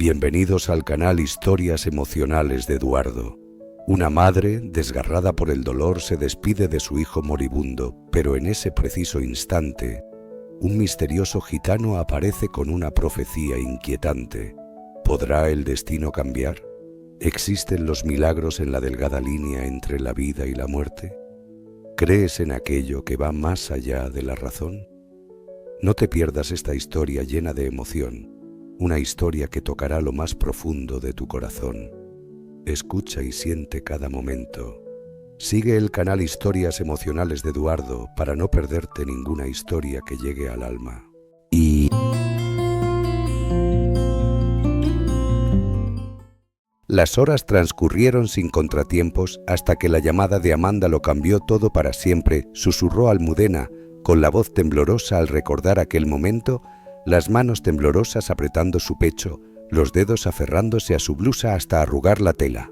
Bienvenidos al canal Historias Emocionales de Eduardo. Una madre, desgarrada por el dolor, se despide de su hijo moribundo, pero en ese preciso instante, un misterioso gitano aparece con una profecía inquietante. ¿Podrá el destino cambiar? ¿Existen los milagros en la delgada línea entre la vida y la muerte? ¿Crees en aquello que va más allá de la razón? No te pierdas esta historia llena de emoción, una historia que tocará lo más profundo de tu corazón. Escucha y siente cada momento. Sigue el canal Historias Emocionales de Eduardo para no perderte ninguna historia que llegue al alma. Las horas transcurrieron sin contratiempos hasta que la llamada de Amanda lo cambió todo para siempre. Susurró Almudena con la voz temblorosa al recordar aquel momento, las manos temblorosas apretando su pecho, los dedos aferrándose a su blusa hasta arrugar la tela.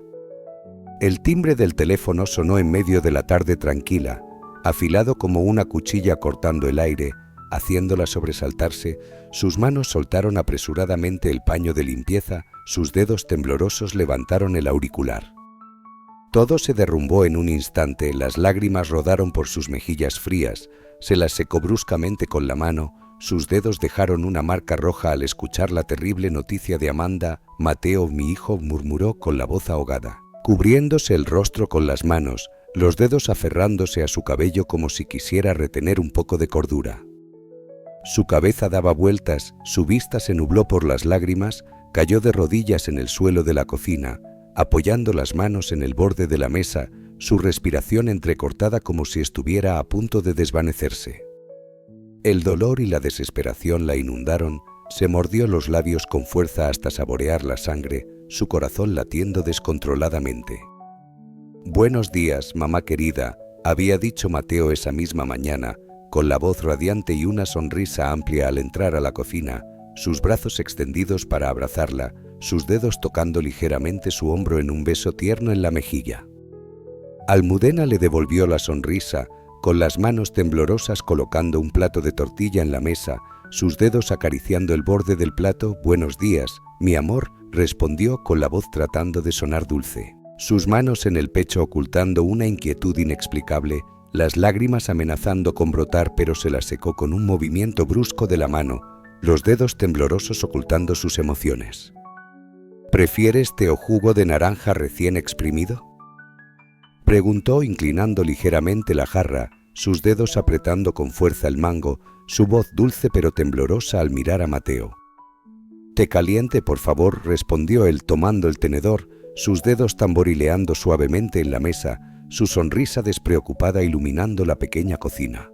El timbre del teléfono sonó en medio de la tarde tranquila, afilado como una cuchilla cortando el aire, haciéndola sobresaltarse. Sus manos soltaron apresuradamente el paño de limpieza, sus dedos temblorosos levantaron el auricular. Todo se derrumbó en un instante, las lágrimas rodaron por sus mejillas frías, se las secó bruscamente con la mano, sus dedos dejaron una marca roja al escuchar la terrible noticia de Amanda. «Mateo, mi hijo», murmuró con la voz ahogada, cubriéndose el rostro con las manos, los dedos aferrándose a su cabello como si quisiera retener un poco de cordura. Su cabeza daba vueltas, su vista se nubló por las lágrimas, cayó de rodillas en el suelo de la cocina, apoyando las manos en el borde de la mesa, su respiración entrecortada como si estuviera a punto de desvanecerse. El dolor y la desesperación la inundaron, se mordió los labios con fuerza hasta saborear la sangre, su corazón latiendo descontroladamente. «Buenos días, mamá querida», había dicho Mateo esa misma mañana, con la voz radiante y una sonrisa amplia al entrar a la cocina, sus brazos extendidos para abrazarla, sus dedos tocando ligeramente su hombro en un beso tierno en la mejilla. Almudena le devolvió la sonrisa, con las manos temblorosas colocando un plato de tortilla en la mesa, sus dedos acariciando el borde del plato. «Buenos días, mi amor», respondió con la voz tratando de sonar dulce. Sus manos en el pecho ocultando una inquietud inexplicable, las lágrimas amenazando con brotar, pero se las secó con un movimiento brusco de la mano, los dedos temblorosos ocultando sus emociones. «¿Prefieres té o jugo de naranja recién exprimido?», preguntó inclinando ligeramente la jarra, sus dedos apretando con fuerza el mango, su voz dulce pero temblorosa al mirar a Mateo. «Té caliente, por favor», respondió él tomando el tenedor, sus dedos tamborileando suavemente en la mesa, su sonrisa despreocupada iluminando la pequeña cocina.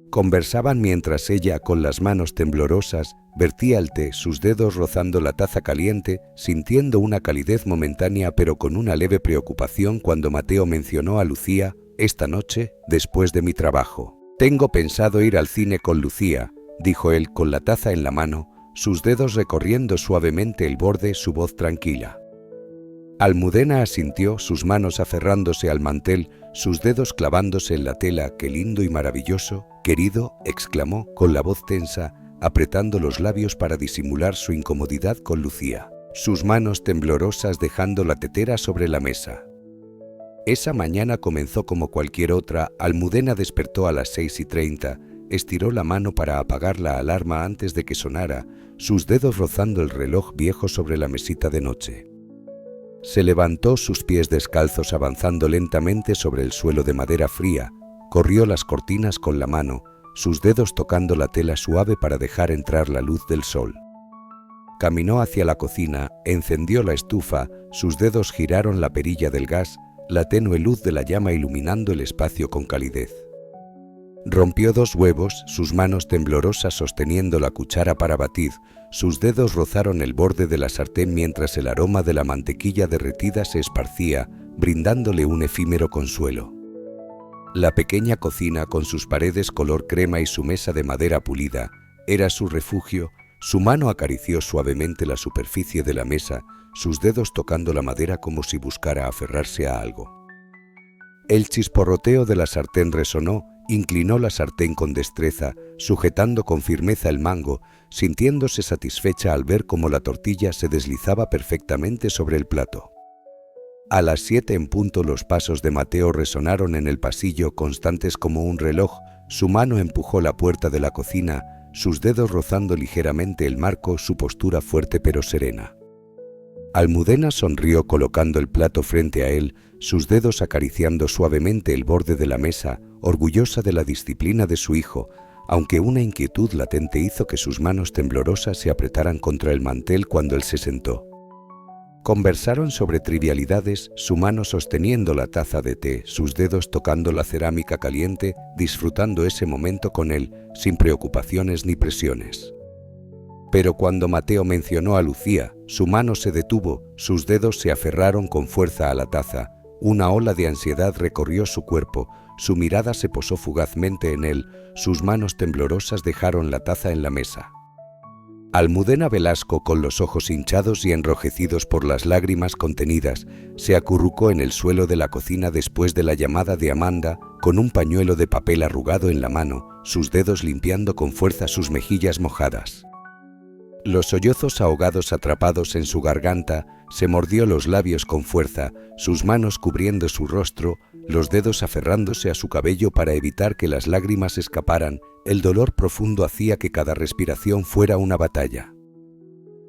Conversaban mientras ella, con las manos temblorosas, vertía el té, sus dedos rozando la taza caliente, sintiendo una calidez momentánea pero con una leve preocupación cuando Mateo mencionó a Lucía. «Esta noche, después de mi trabajo, tengo pensado ir al cine con Lucía», dijo él con la taza en la mano, sus dedos recorriendo suavemente el borde, su voz tranquila. Almudena asintió, sus manos aferrándose al mantel, sus dedos clavándose en la tela. «Qué lindo y maravilloso, querido», exclamó con la voz tensa, apretando los labios para disimular su incomodidad con Lucía, sus manos temblorosas dejando la tetera sobre la mesa. Esa mañana comenzó como cualquier otra. Almudena despertó a las 6:30, estiró la mano para apagar la alarma antes de que sonara, sus dedos rozando el reloj viejo sobre la mesita de noche. Se levantó, sus pies descalzos avanzando lentamente sobre el suelo de madera fría, corrió las cortinas con la mano, sus dedos tocando la tela suave para dejar entrar la luz del sol. Caminó hacia la cocina, encendió la estufa, sus dedos giraron la perilla del gas, la tenue luz de la llama iluminando el espacio con calidez. Rompió 2 huevos, sus manos temblorosas sosteniendo la cuchara para batir, sus dedos rozaron el borde de la sartén mientras el aroma de la mantequilla derretida se esparcía, brindándole un efímero consuelo. La pequeña cocina, con sus paredes color crema y su mesa de madera pulida, era su refugio. Su mano acarició suavemente la superficie de la mesa, sus dedos tocando la madera como si buscara aferrarse a algo. El chisporroteo de la sartén resonó Inclinó la sartén con destreza, sujetando con firmeza el mango, sintiéndose satisfecha al ver cómo la tortilla se deslizaba perfectamente sobre el plato. A las 7 en punto los pasos de Mateo resonaron en el pasillo, constantes como un reloj. Su mano empujó la puerta de la cocina, sus dedos rozando ligeramente el marco, su postura fuerte pero serena. Almudena sonrió colocando el plato frente a él, sus dedos acariciando suavemente el borde de la mesa, orgullosa de la disciplina de su hijo, aunque una inquietud latente hizo que sus manos temblorosas se apretaran contra el mantel cuando él se sentó. Conversaron sobre trivialidades, su mano sosteniendo la taza de té, sus dedos tocando la cerámica caliente, disfrutando ese momento con él, sin preocupaciones ni presiones. Pero cuando Mateo mencionó a Lucía, su mano se detuvo, sus dedos se aferraron con fuerza a la taza, una ola de ansiedad recorrió su cuerpo, su mirada se posó fugazmente en él, sus manos temblorosas dejaron la taza en la mesa. Almudena Velasco, con los ojos hinchados y enrojecidos por las lágrimas contenidas, se acurrucó en el suelo de la cocina después de la llamada de Amanda, con un pañuelo de papel arrugado en la mano, sus dedos limpiando con fuerza sus mejillas mojadas. Los sollozos ahogados atrapados en su garganta, se mordió los labios con fuerza, sus manos cubriendo su rostro, los dedos aferrándose a su cabello para evitar que las lágrimas escaparan. El dolor profundo hacía que cada respiración fuera una batalla.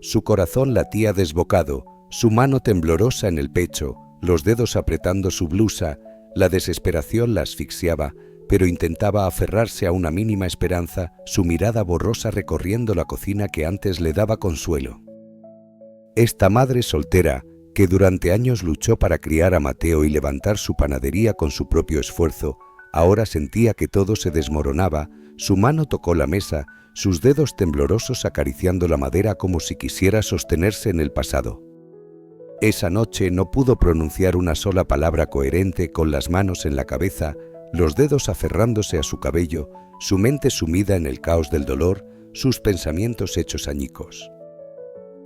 Su corazón latía desbocado, su mano temblorosa en el pecho, los dedos apretando su blusa, la desesperación la asfixiaba, pero intentaba aferrarse a una mínima esperanza, su mirada borrosa recorriendo la cocina que antes le daba consuelo. Esta madre soltera, que durante años luchó para criar a Mateo y levantar su panadería con su propio esfuerzo, ahora sentía que todo se desmoronaba, su mano tocó la mesa, sus dedos temblorosos acariciando la madera como si quisiera sostenerse en el pasado. Esa noche no pudo pronunciar una sola palabra coherente, con las manos en la cabeza, los dedos aferrándose a su cabello, su mente sumida en el caos del dolor, sus pensamientos hechos añicos.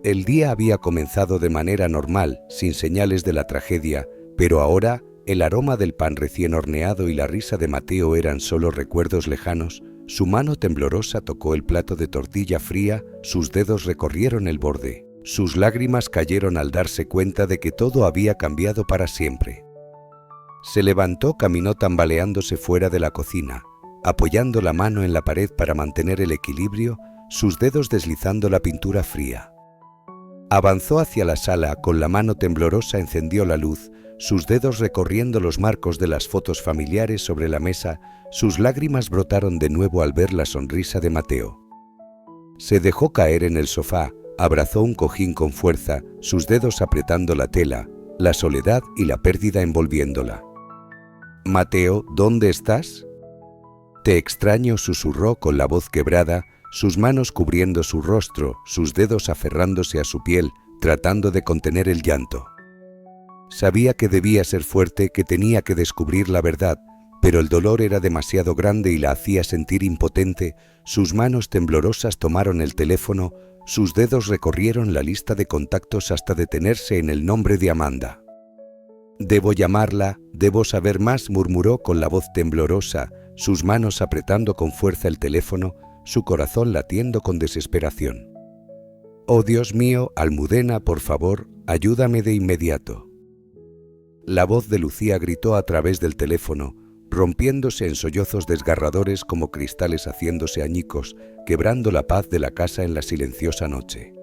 El día había comenzado de manera normal, sin señales de la tragedia, pero ahora el aroma del pan recién horneado y la risa de Mateo eran solo recuerdos lejanos. Su mano temblorosa tocó el plato de tortilla fría, sus dedos recorrieron el borde. Sus lágrimas cayeron al darse cuenta de que todo había cambiado para siempre. Se levantó, caminó tambaleándose fuera de la cocina, apoyando la mano en la pared para mantener el equilibrio, sus dedos deslizando la pintura fría. Avanzó hacia la sala, con la mano temblorosa encendió la luz, sus dedos recorriendo los marcos de las fotos familiares sobre la mesa, sus lágrimas brotaron de nuevo al ver la sonrisa de Mateo. Se dejó caer en el sofá, abrazó un cojín con fuerza, sus dedos apretando la tela, la soledad y la pérdida envolviéndola. «Mateo, ¿dónde estás?» «Te extraño», susurró con la voz quebrada, sus manos cubriendo su rostro, sus dedos aferrándose a su piel, tratando de contener el llanto. Sabía que debía ser fuerte, que tenía que descubrir la verdad, pero el dolor era demasiado grande y la hacía sentir impotente. Sus manos temblorosas tomaron el teléfono, sus dedos recorrieron la lista de contactos hasta detenerse en el nombre de Amanda. «Debo llamarla, debo saber más», murmuró con la voz temblorosa, sus manos apretando con fuerza el teléfono, su corazón latiendo con desesperación. «Oh Dios mío, Almudena, por favor, ayúdame de inmediato». La voz de Lucía gritó a través del teléfono, rompiéndose en sollozos desgarradores como cristales haciéndose añicos, quebrando la paz de la casa en la silenciosa noche.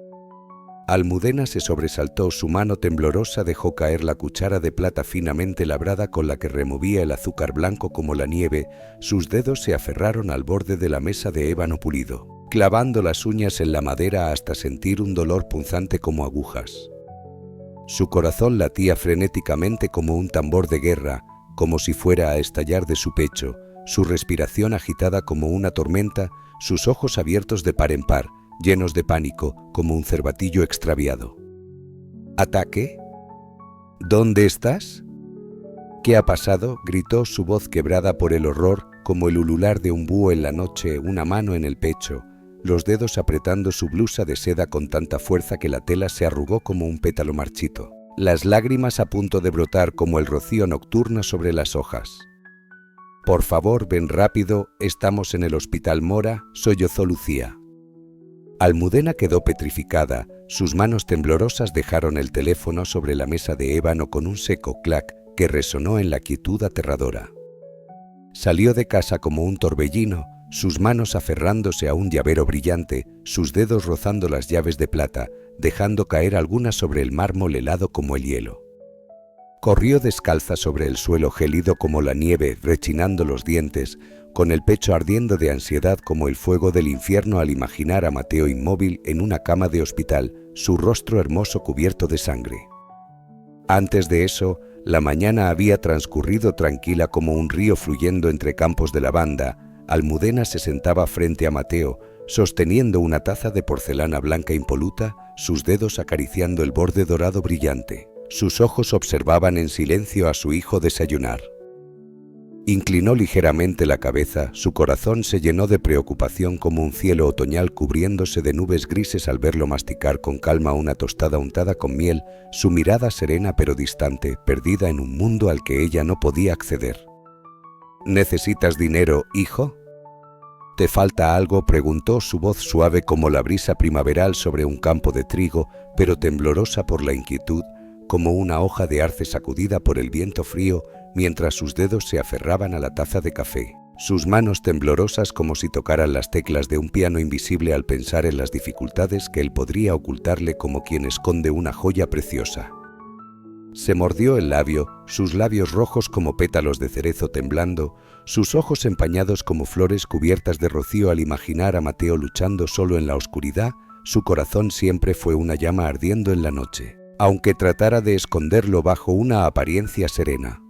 Almudena se sobresaltó, su mano temblorosa dejó caer la cuchara de plata finamente labrada con la que removía el azúcar blanco como la nieve, sus dedos se aferraron al borde de la mesa de ébano pulido, clavando las uñas en la madera hasta sentir un dolor punzante como agujas. Su corazón latía frenéticamente como un tambor de guerra, como si fuera a estallar de su pecho, su respiración agitada como una tormenta, sus ojos abiertos de par en par, llenos de pánico, como un cervatillo extraviado. «¿Ataque? ¿Dónde estás?» «¿Qué ha pasado?», gritó su voz quebrada por el horror, como el ulular de un búho en la noche, una mano en el pecho, los dedos apretando su blusa de seda con tanta fuerza que la tela se arrugó como un pétalo marchito, las lágrimas a punto de brotar como el rocío nocturno sobre las hojas. Por favor, ven rápido, estamos en el Hospital Mora, sollozó Lucía. Almudena quedó petrificada, sus manos temblorosas dejaron el teléfono sobre la mesa de ébano con un seco clac que resonó en la quietud aterradora. Salió de casa como un torbellino, sus manos aferrándose a un llavero brillante, sus dedos rozando las llaves de plata, dejando caer algunas sobre el mármol helado como el hielo. Corrió descalza sobre el suelo gélido como la nieve, rechinando los dientes, con el pecho ardiendo de ansiedad como el fuego del infierno al imaginar a Mateo inmóvil en una cama de hospital, su rostro hermoso cubierto de sangre. Antes de eso, la mañana había transcurrido tranquila como un río fluyendo entre campos de lavanda. Almudena se sentaba frente a Mateo, sosteniendo una taza de porcelana blanca impoluta, sus dedos acariciando el borde dorado brillante. Sus ojos observaban en silencio a su hijo desayunar. Inclinó ligeramente la cabeza, su corazón se llenó de preocupación como un cielo otoñal cubriéndose de nubes grises al verlo masticar con calma una tostada untada con miel, su mirada serena pero distante, perdida en un mundo al que ella no podía acceder. ¿Necesitas dinero, hijo? ¿Te falta algo?, preguntó, su voz suave como la brisa primaveral sobre un campo de trigo, pero temblorosa por la inquietud, como una hoja de arce sacudida por el viento frío, mientras sus dedos se aferraban a la taza de café. Sus manos temblorosas como si tocaran las teclas de un piano invisible al pensar en las dificultades que él podría ocultarle como quien esconde una joya preciosa. Se mordió el labio, sus labios rojos como pétalos de cerezo temblando, sus ojos empañados como flores cubiertas de rocío al imaginar a Mateo luchando solo en la oscuridad. Su corazón siempre fue una llama ardiendo en la noche, aunque tratara de esconderlo bajo una apariencia serena.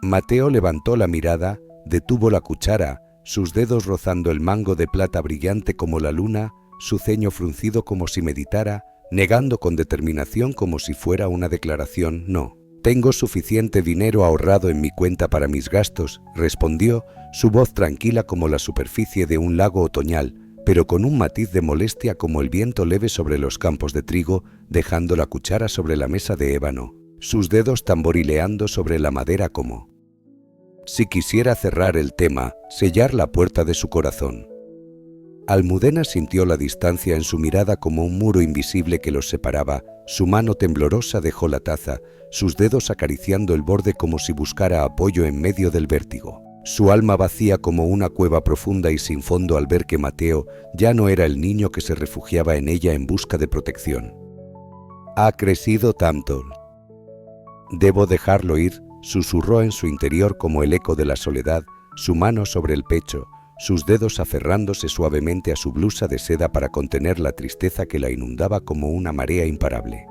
Mateo levantó la mirada, detuvo la cuchara, sus dedos rozando el mango de plata brillante como la luna, su ceño fruncido como si meditara, negando con determinación como si fuera una declaración. No, tengo suficiente dinero ahorrado en mi cuenta para mis gastos, respondió, su voz tranquila como la superficie de un lago otoñal, pero con un matiz de molestia como el viento leve sobre los campos de trigo, dejando la cuchara sobre la mesa de ébano, sus dedos tamborileando sobre la madera como si quisiera cerrar el tema, sellar la puerta de su corazón. Almudena sintió la distancia en su mirada como un muro invisible que los separaba, su mano temblorosa dejó la taza, sus dedos acariciando el borde como si buscara apoyo en medio del vértigo. Su alma vacía como una cueva profunda y sin fondo al ver que Mateo ya no era el niño que se refugiaba en ella en busca de protección. Ha crecido tanto. Debo dejarlo ir, susurró en su interior como el eco de la soledad, su mano sobre el pecho, sus dedos aferrándose suavemente a su blusa de seda para contener la tristeza que la inundaba como una marea imparable.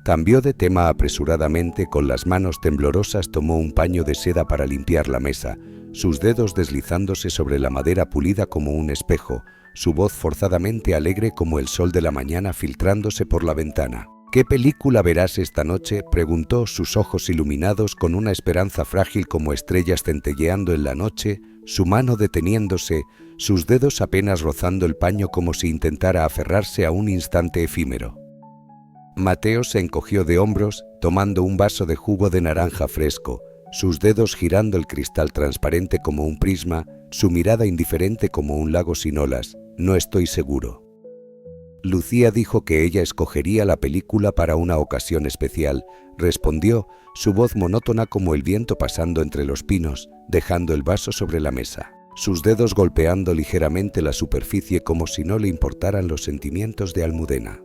Cambió de tema apresuradamente, con las manos temblorosas tomó un paño de seda para limpiar la mesa, sus dedos deslizándose sobre la madera pulida como un espejo, su voz forzadamente alegre como el sol de la mañana filtrándose por la ventana. ¿Qué película verás esta noche?, preguntó, sus ojos iluminados con una esperanza frágil como estrellas centelleando en la noche, su mano deteniéndose, sus dedos apenas rozando el paño como si intentara aferrarse a un instante efímero. Mateo se encogió de hombros, tomando un vaso de jugo de naranja fresco, sus dedos girando el cristal transparente como un prisma, su mirada indiferente como un lago sin olas. No estoy seguro. Lucía dijo que ella escogería la película para una ocasión especial, respondió, su voz monótona como el viento pasando entre los pinos, dejando el vaso sobre la mesa, sus dedos golpeando ligeramente la superficie como si no le importaran los sentimientos de Almudena.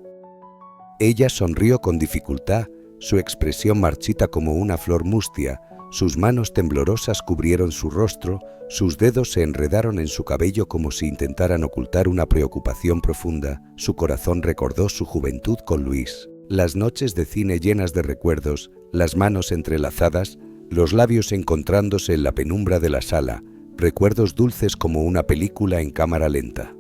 Ella sonrió con dificultad, su expresión marchita como una flor mustia, sus manos temblorosas cubrieron su rostro, sus dedos se enredaron en su cabello como si intentaran ocultar una preocupación profunda, su corazón recordó su juventud con Luis, las noches de cine llenas de recuerdos, las manos entrelazadas, los labios encontrándose en la penumbra de la sala, recuerdos dulces como una película en cámara lenta.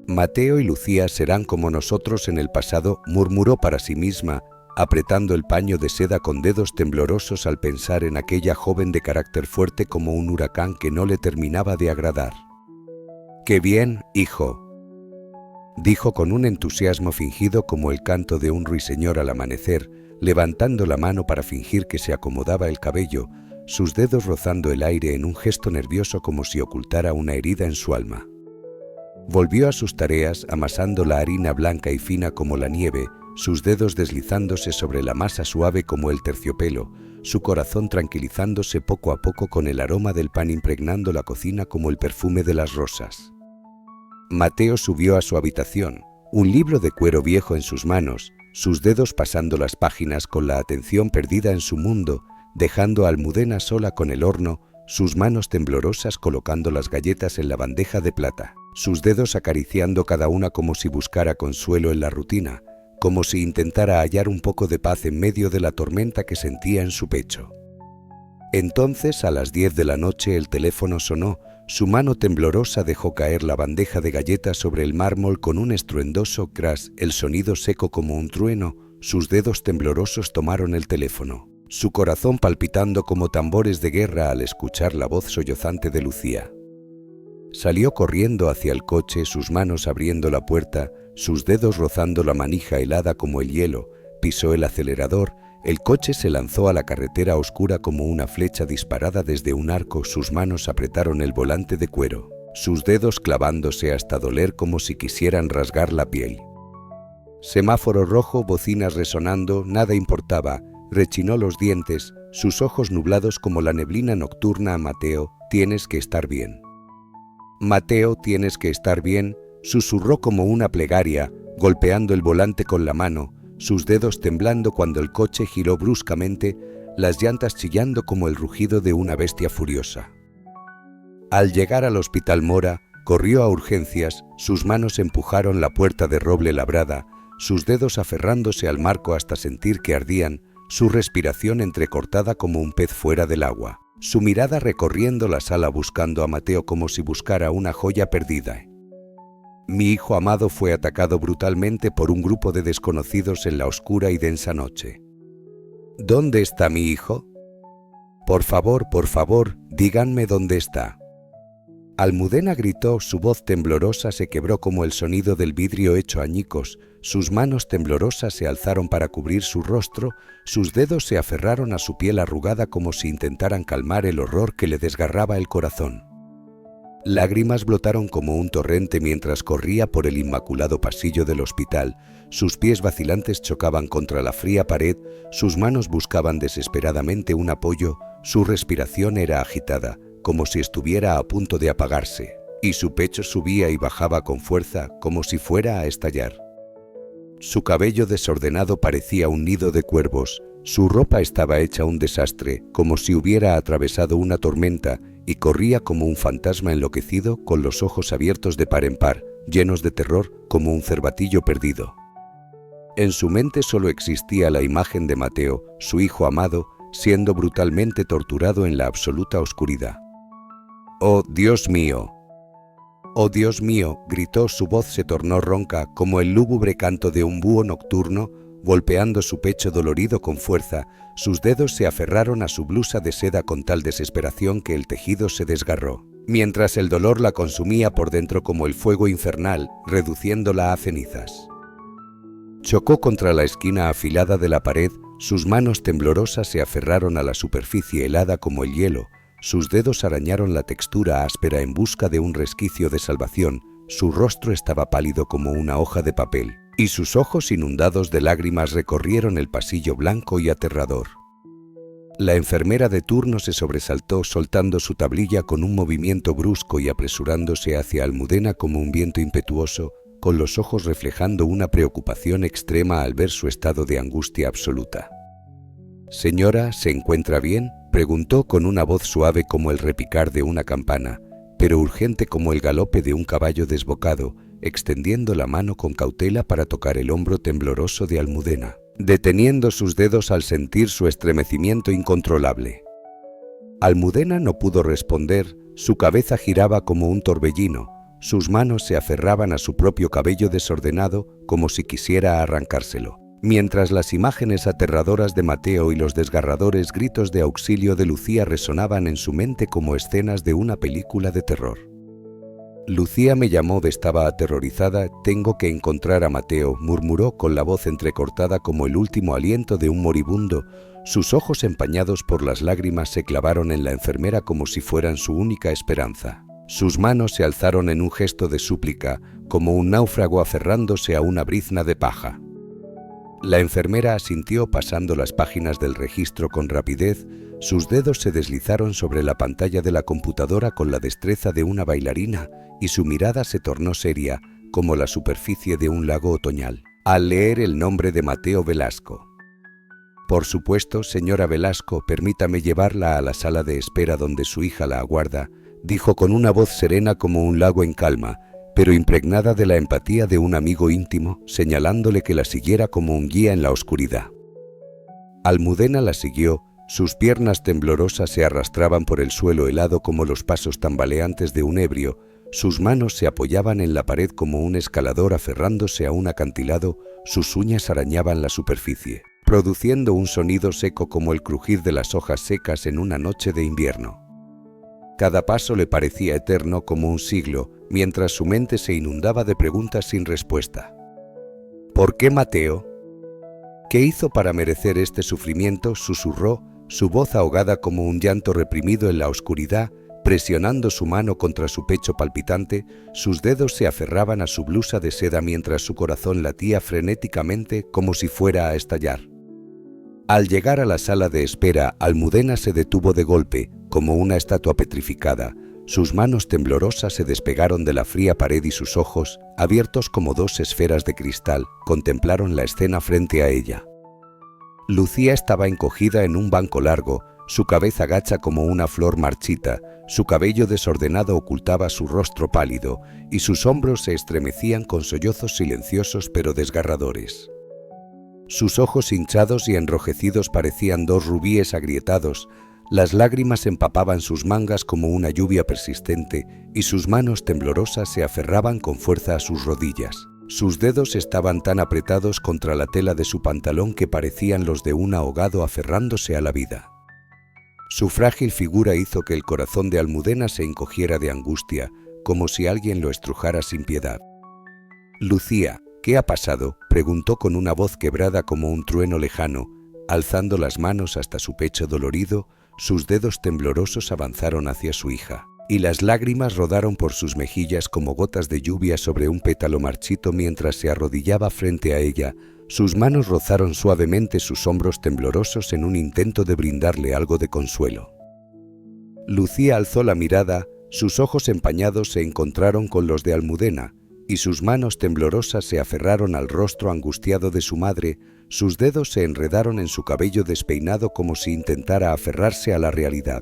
Mateo y Lucía serán como nosotros en el pasado, murmuró para sí misma, apretando el paño de seda con dedos temblorosos al pensar en aquella joven de carácter fuerte como un huracán que no le terminaba de agradar. «¡Qué bien, hijo!», dijo con un entusiasmo fingido como el canto de un ruiseñor al amanecer, levantando la mano para fingir que se acomodaba el cabello, sus dedos rozando el aire en un gesto nervioso como si ocultara una herida en su alma. Volvió a sus tareas amasando la harina blanca y fina como la nieve, sus dedos deslizándose sobre la masa suave como el terciopelo, su corazón tranquilizándose poco a poco con el aroma del pan impregnando la cocina como el perfume de las rosas. Mateo subió a su habitación, un libro de cuero viejo en sus manos, sus dedos pasando las páginas con la atención perdida en su mundo, dejando a Almudena sola con el horno, sus manos temblorosas colocando las galletas en la bandeja de plata, sus dedos acariciando cada una como si buscara consuelo en la rutina, como si intentara hallar un poco de paz en medio de la tormenta que sentía en su pecho. Entonces, a las 10 de la noche, el teléfono sonó, su mano temblorosa dejó caer la bandeja de galletas sobre el mármol con un estruendoso crash, el sonido seco como un trueno, sus dedos temblorosos tomaron el teléfono, su corazón palpitando como tambores de guerra al escuchar la voz sollozante de Lucía. Salió corriendo hacia el coche, sus manos abriendo la puerta, sus dedos rozando la manija helada como el hielo, pisó el acelerador, el coche se lanzó a la carretera oscura como una flecha disparada desde un arco, sus manos apretaron el volante de cuero, sus dedos clavándose hasta doler como si quisieran rasgar la piel. Semáforo rojo, bocinas resonando, nada importaba, rechinó los dientes, sus ojos nublados como la neblina nocturna. Mateo, tienes que estar bien. Mateo, tienes que estar bien, susurró como una plegaria, golpeando el volante con la mano, sus dedos temblando cuando el coche giró bruscamente, las llantas chillando como el rugido de una bestia furiosa. Al llegar al Hospital Mora, corrió a urgencias, sus manos empujaron la puerta de roble labrada, sus dedos aferrándose al marco hasta sentir que ardían, su respiración entrecortada como un pez fuera del agua, su mirada recorriendo la sala buscando a Mateo como si buscara una joya perdida. Mi hijo amado fue atacado brutalmente por un grupo de desconocidos en la oscura y densa noche. ¿Dónde está mi hijo? Por favor, díganme dónde está. Almudena gritó, su voz temblorosa se quebró como el sonido del vidrio hecho añicos, sus manos temblorosas se alzaron para cubrir su rostro, sus dedos se aferraron a su piel arrugada como si intentaran calmar el horror que le desgarraba el corazón. Lágrimas brotaron como un torrente mientras corría por el inmaculado pasillo del hospital, sus pies vacilantes chocaban contra la fría pared, sus manos buscaban desesperadamente un apoyo, su respiración era agitada, como si estuviera a punto de apagarse, y su pecho subía y bajaba con fuerza, como si fuera a estallar. Su cabello desordenado parecía un nido de cuervos, su ropa estaba hecha un desastre, como si hubiera atravesado una tormenta, y corría como un fantasma enloquecido, con los ojos abiertos de par en par, llenos de terror, como un cervatillo perdido. En su mente solo existía la imagen de Mateo, su hijo amado, siendo brutalmente torturado en la absoluta oscuridad. ¡Oh, Dios mío! ¡Oh, Dios mío!, gritó, su voz se tornó ronca como el lúgubre canto de un búho nocturno, golpeando su pecho dolorido con fuerza, sus dedos se aferraron a su blusa de seda con tal desesperación que el tejido se desgarró, mientras el dolor la consumía por dentro como el fuego infernal, reduciéndola a cenizas. Chocó contra la esquina afilada de la pared, sus manos temblorosas se aferraron a la superficie helada como el hielo, sus dedos arañaron la textura áspera en busca de un resquicio de salvación, su rostro estaba pálido como una hoja de papel, y sus ojos inundados de lágrimas recorrieron el pasillo blanco y aterrador. La enfermera de turno se sobresaltó soltando su tablilla con un movimiento brusco y apresurándose hacia Almudena como un viento impetuoso, con los ojos reflejando una preocupación extrema al ver su estado de angustia absoluta. «Señora, ¿se encuentra bien?», preguntó con una voz suave como el repicar de una campana, pero urgente como el galope de un caballo desbocado, extendiendo la mano con cautela para tocar el hombro tembloroso de Almudena, deteniendo sus dedos al sentir su estremecimiento incontrolable. Almudena no pudo responder, su cabeza giraba como un torbellino, sus manos se aferraban a su propio cabello desordenado como si quisiera arrancárselo, mientras las imágenes aterradoras de Mateo y los desgarradores gritos de auxilio de Lucía resonaban en su mente como escenas de una película de terror. Lucía me llamó, estaba aterrorizada. Tengo que encontrar a Mateo, murmuró con la voz entrecortada como el último aliento de un moribundo. Sus ojos empañados por las lágrimas se clavaron en la enfermera como si fueran su única esperanza. Sus manos se alzaron en un gesto de súplica, como un náufrago aferrándose a una brizna de paja. La enfermera asintió pasando las páginas del registro con rapidez. Sus dedos se deslizaron sobre la pantalla de la computadora con la destreza de una bailarina y su mirada se tornó seria, como la superficie de un lago otoñal, al leer el nombre de Mateo Velasco. Por supuesto, señora Velasco, permítame llevarla a la sala de espera donde su hija la aguarda, dijo con una voz serena como un lago en calma, pero impregnada de la empatía de un amigo íntimo, señalándole que la siguiera como un guía en la oscuridad. Almudena la siguió, sus piernas temblorosas se arrastraban por el suelo helado como los pasos tambaleantes de un ebrio, sus manos se apoyaban en la pared como un escalador aferrándose a un acantilado, sus uñas arañaban la superficie, produciendo un sonido seco como el crujir de las hojas secas en una noche de invierno. Cada paso le parecía eterno como un siglo, mientras su mente se inundaba de preguntas sin respuesta. ¿Por qué Mateo? ¿Qué hizo para merecer este sufrimiento?, susurró, su voz ahogada como un llanto reprimido en la oscuridad, presionando su mano contra su pecho palpitante. Sus dedos se aferraban a su blusa de seda mientras su corazón latía frenéticamente como si fuera a estallar. Al llegar a la sala de espera, Almudena se detuvo de golpe, como una estatua petrificada. Sus manos temblorosas se despegaron de la fría pared y sus ojos, abiertos como dos esferas de cristal, contemplaron la escena frente a ella. Lucía estaba encogida en un banco largo, su cabeza gacha como una flor marchita, su cabello desordenado ocultaba su rostro pálido y sus hombros se estremecían con sollozos silenciosos pero desgarradores. Sus ojos hinchados y enrojecidos parecían dos rubíes agrietados, las lágrimas empapaban sus mangas como una lluvia persistente y sus manos temblorosas se aferraban con fuerza a sus rodillas. Sus dedos estaban tan apretados contra la tela de su pantalón que parecían los de un ahogado aferrándose a la vida. Su frágil figura hizo que el corazón de Almudena se encogiera de angustia, como si alguien lo estrujara sin piedad. «Lucía, ¿qué ha pasado?», preguntó con una voz quebrada como un trueno lejano, alzando las manos hasta su pecho dolorido. Sus dedos temblorosos avanzaron hacia su hija, y las lágrimas rodaron por sus mejillas como gotas de lluvia sobre un pétalo marchito mientras se arrodillaba frente a ella. Sus manos rozaron suavemente sus hombros temblorosos en un intento de brindarle algo de consuelo. Lucía alzó la mirada, sus ojos empañados se encontraron con los de Almudena, y sus manos temblorosas se aferraron al rostro angustiado de su madre. Sus dedos se enredaron en su cabello despeinado como si intentara aferrarse a la realidad.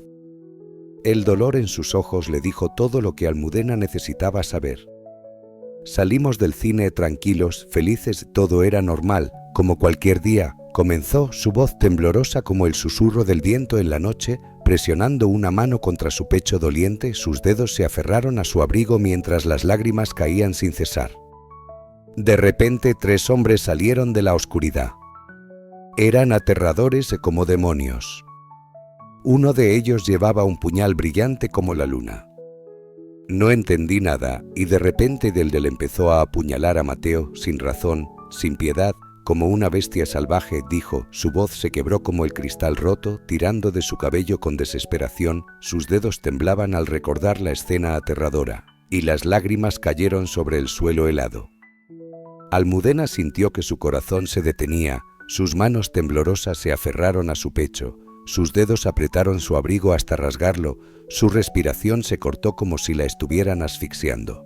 El dolor en sus ojos le dijo todo lo que Almudena necesitaba saber. Salimos del cine tranquilos, felices, todo era normal, como cualquier día, comenzó, su voz temblorosa como el susurro del viento en la noche, presionando una mano contra su pecho doliente. Sus dedos se aferraron a su abrigo mientras las lágrimas caían sin cesar. De repente 3 hombres salieron de la oscuridad. Eran aterradores como demonios. Uno de ellos llevaba un puñal brillante como la luna. No entendí nada y de repente Deldel empezó a apuñalar a Mateo, sin razón, sin piedad, como una bestia salvaje, dijo. Su voz se quebró como el cristal roto, tirando de su cabello con desesperación. Sus dedos temblaban al recordar la escena aterradora, y las lágrimas cayeron sobre el suelo helado. Almudena sintió que su corazón se detenía, sus manos temblorosas se aferraron a su pecho, sus dedos apretaron su abrigo hasta rasgarlo, su respiración se cortó como si la estuvieran asfixiando.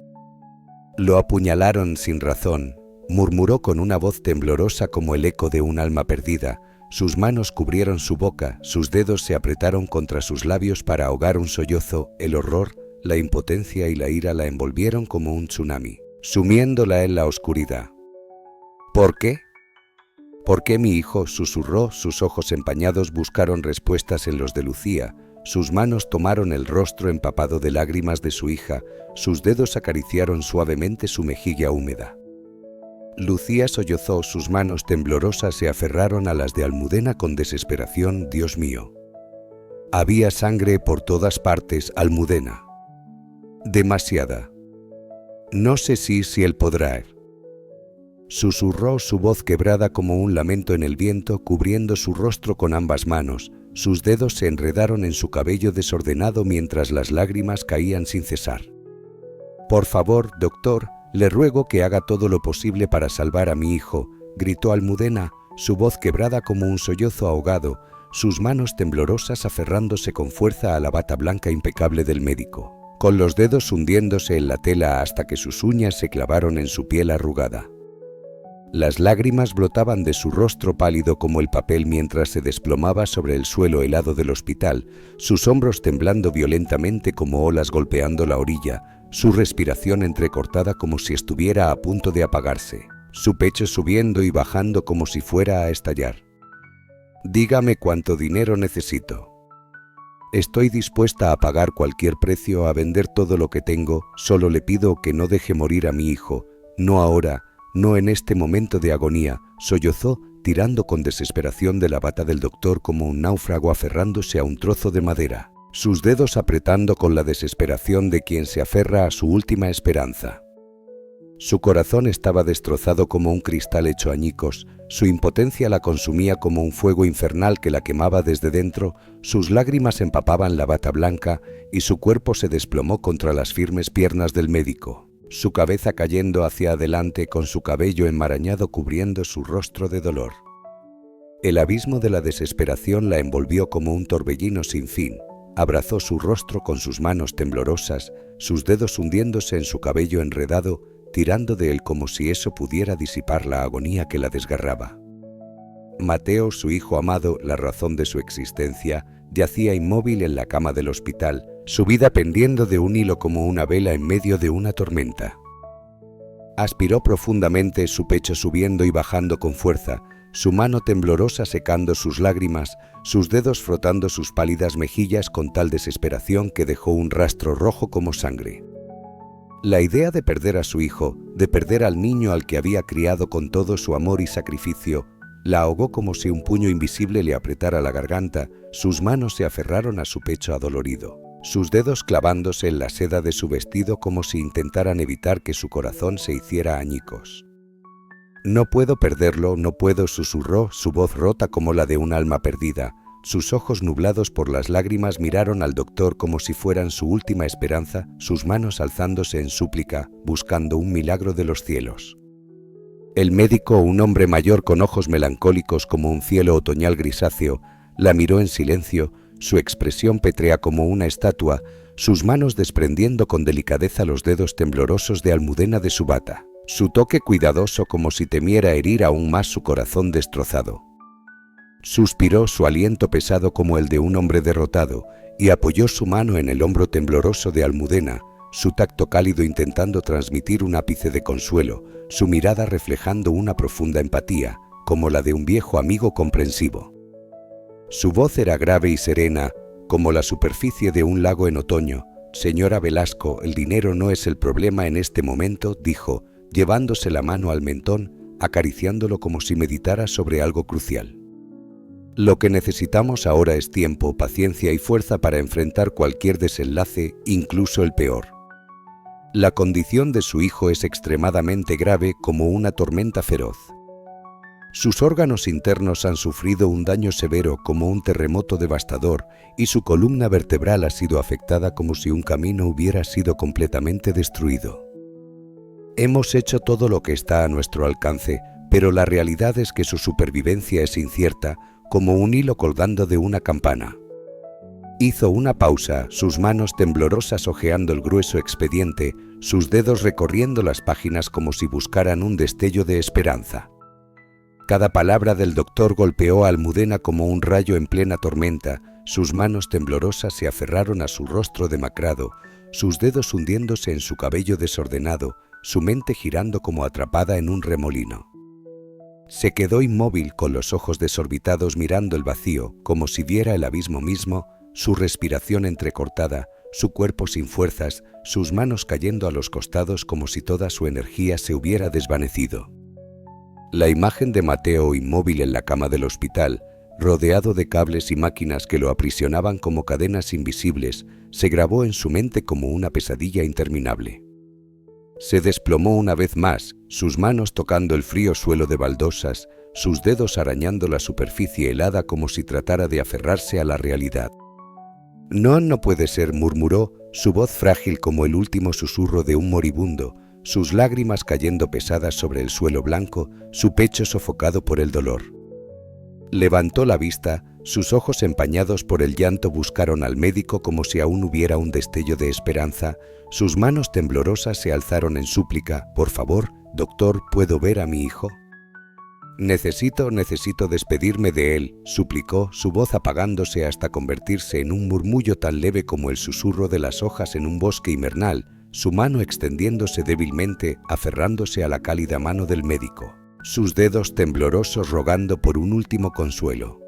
«Lo apuñalaron sin razón», murmuró con una voz temblorosa como el eco de un alma perdida. Sus manos cubrieron su boca, sus dedos se apretaron contra sus labios para ahogar un sollozo. El horror, la impotencia y la ira la envolvieron como un tsunami, sumiéndola en la oscuridad. «¿Por qué? ¿Por qué mi hijo?», susurró. Sus ojos empañados buscaron respuestas en los de Lucía. Sus manos tomaron el rostro empapado de lágrimas de su hija, sus dedos acariciaron suavemente su mejilla húmeda. Lucía sollozó, sus manos temblorosas se aferraron a las de Almudena con desesperación. «Dios mío». Había sangre por todas partes, Almudena. Demasiada. No sé si él podrá. Susurró su voz quebrada como un lamento en el viento, cubriendo su rostro con ambas manos. Sus dedos se enredaron en su cabello desordenado mientras las lágrimas caían sin cesar. «Por favor, doctor, le ruego que haga todo lo posible para salvar a mi hijo», gritó Almudena, su voz quebrada como un sollozo ahogado, sus manos temblorosas aferrándose con fuerza a la bata blanca impecable del médico, con los dedos hundiéndose en la tela hasta que sus uñas se clavaron en su piel arrugada. Las lágrimas brotaban de su rostro pálido como el papel mientras se desplomaba sobre el suelo helado del hospital, sus hombros temblando violentamente como olas golpeando la orilla, su respiración entrecortada como si estuviera a punto de apagarse, su pecho subiendo y bajando como si fuera a estallar. «Dígame cuánto dinero necesito. Estoy dispuesta a pagar cualquier precio, a vender todo lo que tengo, solo le pido que no deje morir a mi hijo, no ahora, no en este momento de agonía», sollozó, tirando con desesperación de la bata del doctor como un náufrago aferrándose a un trozo de madera, sus dedos apretando con la desesperación de quien se aferra a su última esperanza. Su corazón estaba destrozado como un cristal hecho añicos, su impotencia la consumía como un fuego infernal que la quemaba desde dentro, sus lágrimas empapaban la bata blanca y su cuerpo se desplomó contra las firmes piernas del médico, su cabeza cayendo hacia adelante con su cabello enmarañado cubriendo su rostro de dolor. El abismo de la desesperación la envolvió como un torbellino sin fin, abrazó su rostro con sus manos temblorosas, sus dedos hundiéndose en su cabello enredado, tirando de él como si eso pudiera disipar la agonía que la desgarraba. Mateo, su hijo amado, la razón de su existencia, yacía inmóvil en la cama del hospital, su vida pendiendo de un hilo como una vela en medio de una tormenta. Aspiró profundamente, su pecho subiendo y bajando con fuerza, su mano temblorosa secando sus lágrimas, sus dedos frotando sus pálidas mejillas con tal desesperación que dejó un rastro rojo como sangre. La idea de perder a su hijo, de perder al niño al que había criado con todo su amor y sacrificio, la ahogó como si un puño invisible le apretara la garganta, sus manos se aferraron a su pecho adolorido, sus dedos clavándose en la seda de su vestido como si intentaran evitar que su corazón se hiciera añicos. «No puedo perderlo, no puedo», susurró, su voz rota como la de un alma perdida. Sus ojos nublados por las lágrimas miraron al doctor como si fueran su última esperanza, sus manos alzándose en súplica, buscando un milagro de los cielos. El médico, un hombre mayor con ojos melancólicos como un cielo otoñal grisáceo, la miró en silencio, su expresión pétrea como una estatua, sus manos desprendiendo con delicadeza los dedos temblorosos de Almudena de su bata, su toque cuidadoso como si temiera herir aún más su corazón destrozado. Suspiró, su aliento pesado como el de un hombre derrotado, y apoyó su mano en el hombro tembloroso de Almudena, su tacto cálido intentando transmitir un ápice de consuelo, su mirada reflejando una profunda empatía, como la de un viejo amigo comprensivo. Su voz era grave y serena, como la superficie de un lago en otoño. «Señora Velasco, el dinero no es el problema en este momento», dijo, llevándose la mano al mentón, acariciándolo como si meditara sobre algo crucial. «Lo que necesitamos ahora es tiempo, paciencia y fuerza para enfrentar cualquier desenlace, incluso el peor. La condición de su hijo es extremadamente grave como una tormenta feroz. Sus órganos internos han sufrido un daño severo como un terremoto devastador y su columna vertebral ha sido afectada como si un camino hubiera sido completamente destruido. Hemos hecho todo lo que está a nuestro alcance, pero la realidad es que su supervivencia es incierta, como un hilo colgando de una campana». Hizo una pausa, sus manos temblorosas hojeando el grueso expediente, sus dedos recorriendo las páginas como si buscaran un destello de esperanza. Cada palabra del doctor golpeó a Almudena como un rayo en plena tormenta, sus manos temblorosas se aferraron a su rostro demacrado, sus dedos hundiéndose en su cabello desordenado, su mente girando como atrapada en un remolino. Se quedó inmóvil con los ojos desorbitados mirando el vacío, como si viera el abismo mismo, su respiración entrecortada, su cuerpo sin fuerzas, sus manos cayendo a los costados como si toda su energía se hubiera desvanecido. La imagen de Mateo inmóvil en la cama del hospital, rodeado de cables y máquinas que lo aprisionaban como cadenas invisibles, se grabó en su mente como una pesadilla interminable. Se desplomó una vez más, sus manos tocando el frío suelo de baldosas, sus dedos arañando la superficie helada como si tratara de aferrarse a la realidad. No puede ser, murmuró, su voz frágil como el último susurro de un moribundo, sus lágrimas cayendo pesadas sobre el suelo blanco, su pecho sofocado por el dolor. Levantó la vista, sus ojos empañados por el llanto buscaron al médico como si aún hubiera un destello de esperanza, sus manos temblorosas se alzaron en súplica. «Por favor, doctor, ¿puedo ver a mi hijo?» Necesito despedirme de él», suplicó, su voz apagándose hasta convertirse en un murmullo tan leve como el susurro de las hojas en un bosque invernal, su mano extendiéndose débilmente, aferrándose a la cálida mano del médico, sus dedos temblorosos rogando por un último consuelo.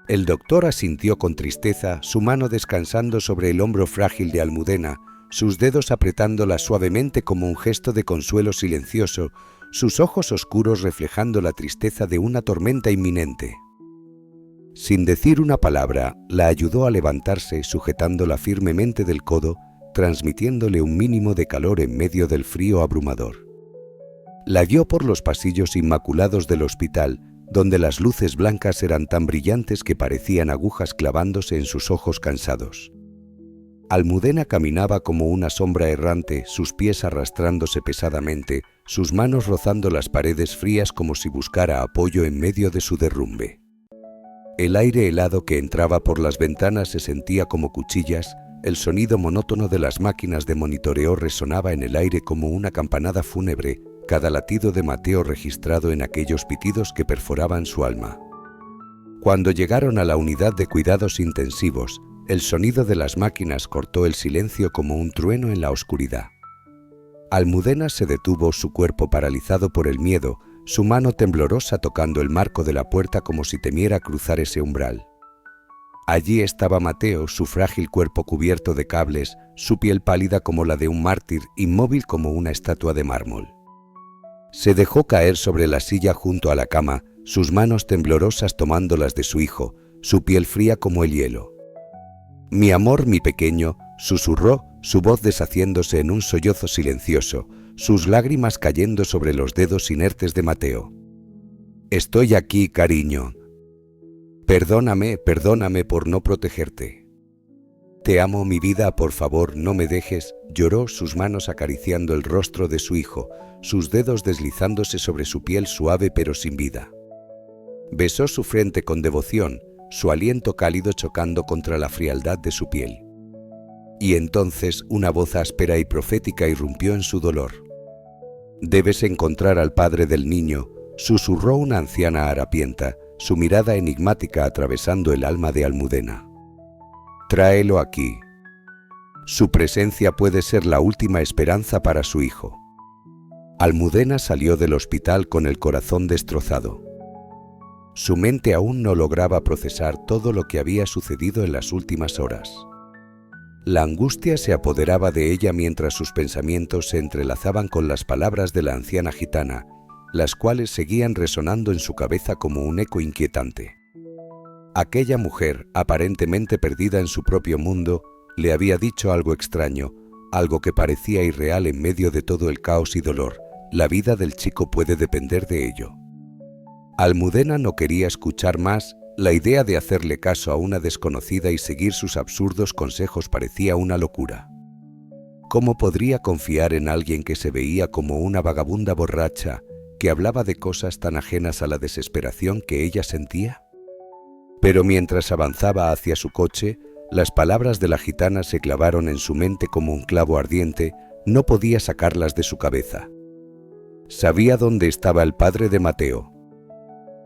El doctor asintió con tristeza, su mano descansando sobre el hombro frágil de Almudena, sus dedos apretándola suavemente como un gesto de consuelo silencioso, sus ojos oscuros reflejando la tristeza de una tormenta inminente. Sin decir una palabra, la ayudó a levantarse, sujetándola firmemente del codo, transmitiéndole un mínimo de calor en medio del frío abrumador. La guió por los pasillos inmaculados del hospital, donde las luces blancas eran tan brillantes que parecían agujas clavándose en sus ojos cansados. Almudena caminaba como una sombra errante, sus pies arrastrándose pesadamente, sus manos rozando las paredes frías como si buscara apoyo en medio de su derrumbe. El aire helado que entraba por las ventanas se sentía como cuchillas, el sonido monótono de las máquinas de monitoreo resonaba en el aire como una campanada fúnebre, cada latido de Mateo registrado en aquellos pitidos que perforaban su alma. Cuando llegaron a la unidad de cuidados intensivos, el sonido de las máquinas cortó el silencio como un trueno en la oscuridad. Almudena se detuvo, su cuerpo paralizado por el miedo, su mano temblorosa tocando el marco de la puerta como si temiera cruzar ese umbral. Allí estaba Mateo, su frágil cuerpo cubierto de cables, su piel pálida como la de un mártir, inmóvil como una estatua de mármol. Se dejó caer sobre la silla junto a la cama, sus manos temblorosas tomando las de su hijo, su piel fría como el hielo. «Mi amor, mi pequeño», susurró, su voz deshaciéndose en un sollozo silencioso, sus lágrimas cayendo sobre los dedos inertes de Mateo. «Estoy aquí, cariño. Perdóname por no protegerte. Te amo, mi vida, por favor, no me dejes», lloró, sus manos acariciando el rostro de su hijo, sus dedos deslizándose sobre su piel suave pero sin vida. Besó su frente con devoción, su aliento cálido chocando contra la frialdad de su piel. Y entonces una voz áspera y profética irrumpió en su dolor. «Debes encontrar al padre del niño», susurró una anciana harapienta, su mirada enigmática atravesando el alma de Almudena. «Tráelo aquí. Su presencia puede ser la última esperanza para su hijo». Almudena salió del hospital con el corazón destrozado. Su mente aún no lograba procesar todo lo que había sucedido en las últimas horas. La angustia se apoderaba de ella mientras sus pensamientos se entrelazaban con las palabras de la anciana gitana, las cuales seguían resonando en su cabeza como un eco inquietante. Aquella mujer, aparentemente perdida en su propio mundo, le había dicho algo extraño, algo que parecía irreal en medio de todo el caos y dolor. La vida del chico puede depender de ello. Almudena no quería escuchar más, la idea de hacerle caso a una desconocida y seguir sus absurdos consejos parecía una locura. ¿Cómo podría confiar en alguien que se veía como una vagabunda borracha, que hablaba de cosas tan ajenas a la desesperación que ella sentía? Pero mientras avanzaba hacia su coche, las palabras de la gitana se clavaron en su mente como un clavo ardiente, no podía sacarlas de su cabeza. Sabía dónde estaba el padre de Mateo.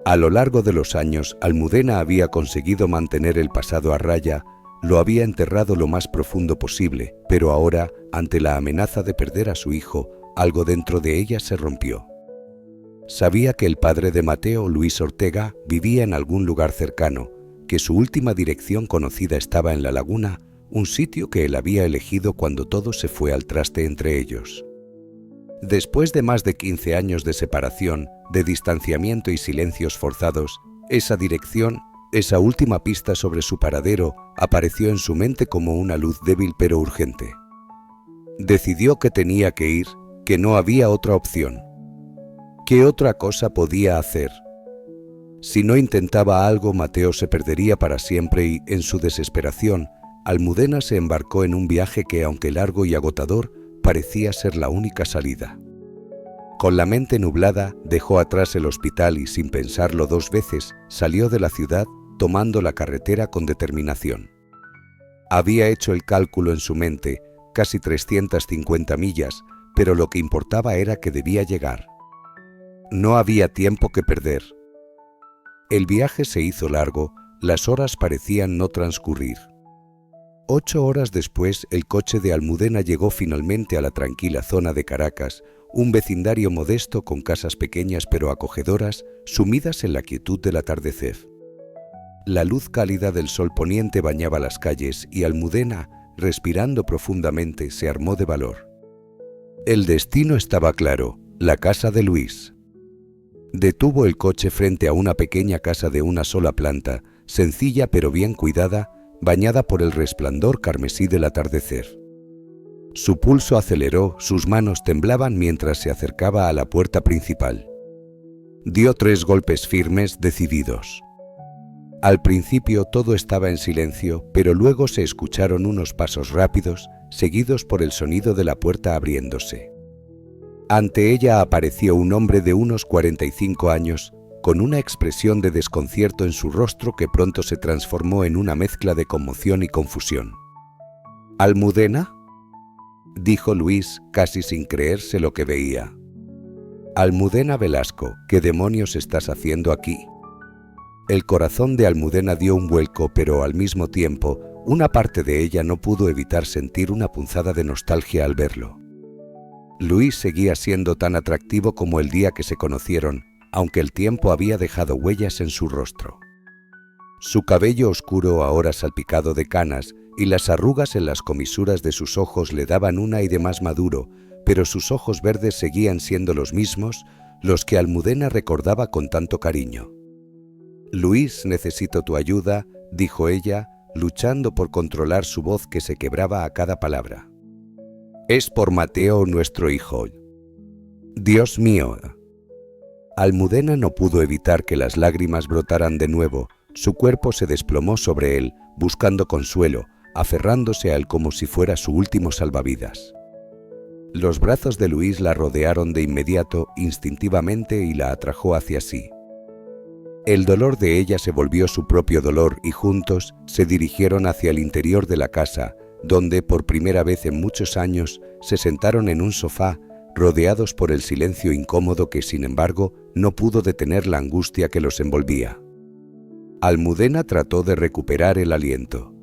A lo largo de los años, Almudena había conseguido mantener el pasado a raya, lo había enterrado lo más profundo posible, pero ahora, ante la amenaza de perder a su hijo, algo dentro de ella se rompió. Sabía que el padre de Mateo, Luis Ortega, vivía en algún lugar cercano, que su última dirección conocida estaba en la laguna, un sitio que él había elegido cuando todo se fue al traste entre ellos. Después de más de 15 años de separación, de distanciamiento y silencios forzados, esa dirección, esa última pista sobre su paradero, apareció en su mente como una luz débil pero urgente. Decidió que tenía que ir, que no había otra opción. ¿Qué otra cosa podía hacer? Si no intentaba algo, Mateo se perdería para siempre y, en su desesperación, Almudena se embarcó en un viaje que, aunque largo y agotador, parecía ser la única salida. Con la mente nublada, dejó atrás el hospital y, sin pensarlo dos veces, salió de la ciudad, tomando la carretera con determinación. Había hecho el cálculo en su mente, casi 350 millas, pero lo que importaba era que debía llegar. No había tiempo que perder. El viaje se hizo largo, las horas parecían no transcurrir. 8 horas después, el coche de Almudena llegó finalmente a la tranquila zona de Caracas, un vecindario modesto con casas pequeñas pero acogedoras, sumidas en la quietud del atardecer. La luz cálida del sol poniente bañaba las calles y Almudena, respirando profundamente, se armó de valor. El destino estaba claro, la casa de Luis. Detuvo el coche frente a una pequeña casa de una sola planta, sencilla pero bien cuidada, bañada por el resplandor carmesí del atardecer. Su pulso aceleró, sus manos temblaban mientras se acercaba a la puerta principal. Dio 3 golpes firmes, decididos. Al principio todo estaba en silencio, pero luego se escucharon unos pasos rápidos, seguidos por el sonido de la puerta abriéndose. Ante ella apareció un hombre de unos 45 años, con una expresión de desconcierto en su rostro que pronto se transformó en una mezcla de conmoción y confusión. «¿Almudena?», dijo Luis, casi sin creerse lo que veía. «Almudena Velasco, ¿qué demonios estás haciendo aquí?». El corazón de Almudena dio un vuelco, pero al mismo tiempo, una parte de ella no pudo evitar sentir una punzada de nostalgia al verlo. Luis seguía siendo tan atractivo como el día que se conocieron, aunque el tiempo había dejado huellas en su rostro. Su cabello oscuro, ahora salpicado de canas, y las arrugas en las comisuras de sus ojos le daban un aire más maduro, pero sus ojos verdes seguían siendo los mismos, los que Almudena recordaba con tanto cariño. «Luis, necesito tu ayuda», dijo ella, luchando por controlar su voz que se quebraba a cada palabra. «Es por Mateo, nuestro hijo». «Dios mío». Almudena no pudo evitar que las lágrimas brotaran de nuevo. Su cuerpo se desplomó sobre él, buscando consuelo, aferrándose a él como si fuera su último salvavidas. Los brazos de Luis la rodearon de inmediato, instintivamente, y la atrajo hacia sí. El dolor de ella se volvió su propio dolor y juntos se dirigieron hacia el interior de la casa, donde, por primera vez en muchos años, se sentaron en un sofá, rodeados por el silencio incómodo que, sin embargo, no pudo detener la angustia que los envolvía. Almudena trató de recuperar el aliento.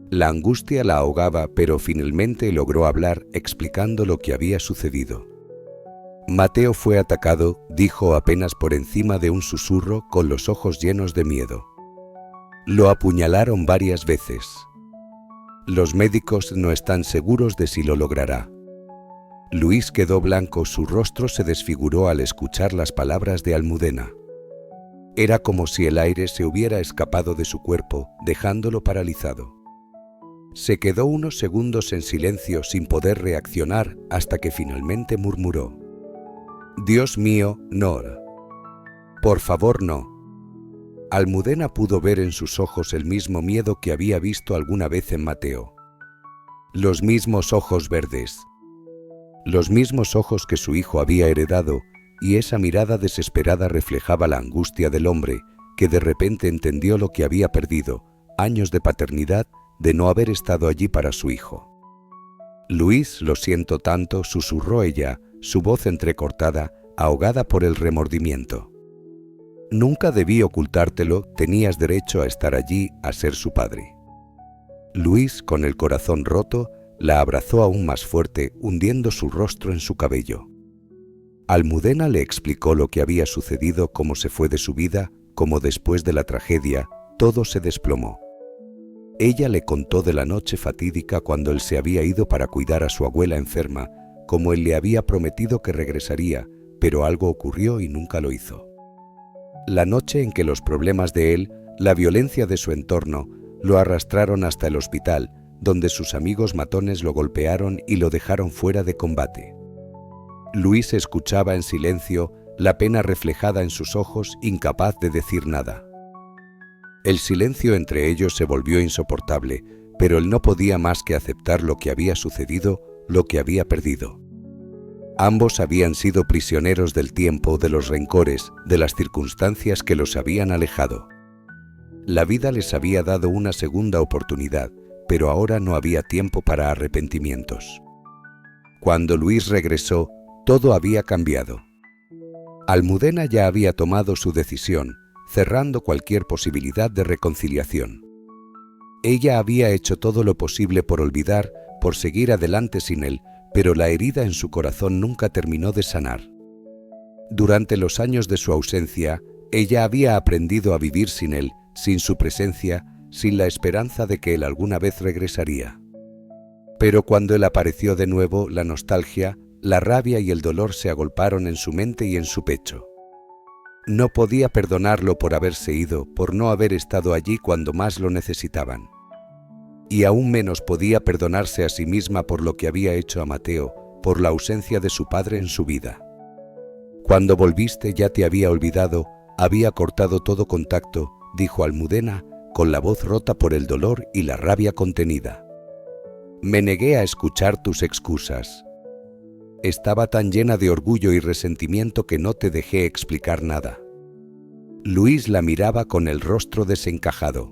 La angustia la ahogaba, pero finalmente logró hablar, explicando lo que había sucedido. Mateo fue atacado, dijo apenas por encima de un susurro, con los ojos llenos de miedo. Lo apuñalaron varias veces. Los médicos no están seguros de si lo logrará. Luis quedó blanco, su rostro se desfiguró al escuchar las palabras de Almudena. Era como si el aire se hubiera escapado de su cuerpo, dejándolo paralizado. Se quedó unos segundos en silencio sin poder reaccionar hasta que finalmente murmuró: «Dios mío, no. Por favor, no». Almudena pudo ver en sus ojos el mismo miedo que había visto alguna vez en Mateo. Los mismos ojos verdes. Los mismos ojos que su hijo había heredado, y esa mirada desesperada reflejaba la angustia del hombre, que de repente entendió lo que había perdido, años de paternidad, de no haber estado allí para su hijo. «Luis, lo siento tanto», susurró ella, su voz entrecortada, ahogada por el remordimiento. «Nunca debí ocultártelo, tenías derecho a estar allí, a ser su padre». Luis, con el corazón roto, la abrazó aún más fuerte, hundiendo su rostro en su cabello. Almudena le explicó lo que había sucedido, cómo se fue de su vida, cómo después de la tragedia, todo se desplomó. Ella le contó de la noche fatídica cuando él se había ido para cuidar a su abuela enferma, como él le había prometido que regresaría, pero algo ocurrió y nunca lo hizo. La noche en que los problemas de él, la violencia de su entorno, lo arrastraron hasta el hospital, donde sus amigos matones lo golpearon y lo dejaron fuera de combate. Luis escuchaba en silencio, la pena reflejada en sus ojos, incapaz de decir nada. El silencio entre ellos se volvió insoportable, pero él no podía más que aceptar lo que había sucedido, lo que había perdido. Ambos habían sido prisioneros del tiempo, de los rencores, de las circunstancias que los habían alejado. La vida les había dado una segunda oportunidad, pero ahora no había tiempo para arrepentimientos. Cuando Luis regresó, todo había cambiado. Almudena ya había tomado su decisión, cerrando cualquier posibilidad de reconciliación. Ella había hecho todo lo posible por olvidar, por seguir adelante sin él, pero la herida en su corazón nunca terminó de sanar. Durante los años de su ausencia, ella había aprendido a vivir sin él, sin su presencia, sin la esperanza de que él alguna vez regresaría. Pero cuando él apareció de nuevo, la nostalgia, la rabia y el dolor se agolparon en su mente y en su pecho. No podía perdonarlo por haberse ido, por no haber estado allí cuando más lo necesitaban. Y aún menos podía perdonarse a sí misma por lo que había hecho a Mateo, por la ausencia de su padre en su vida. Cuando volviste ya te había olvidado, había cortado todo contacto, dijo Almudena, con la voz rota por el dolor y la rabia contenida. Me negué a escuchar tus excusas. Estaba tan llena de orgullo y resentimiento que no te dejé explicar nada. Luis la miraba con el rostro desencajado.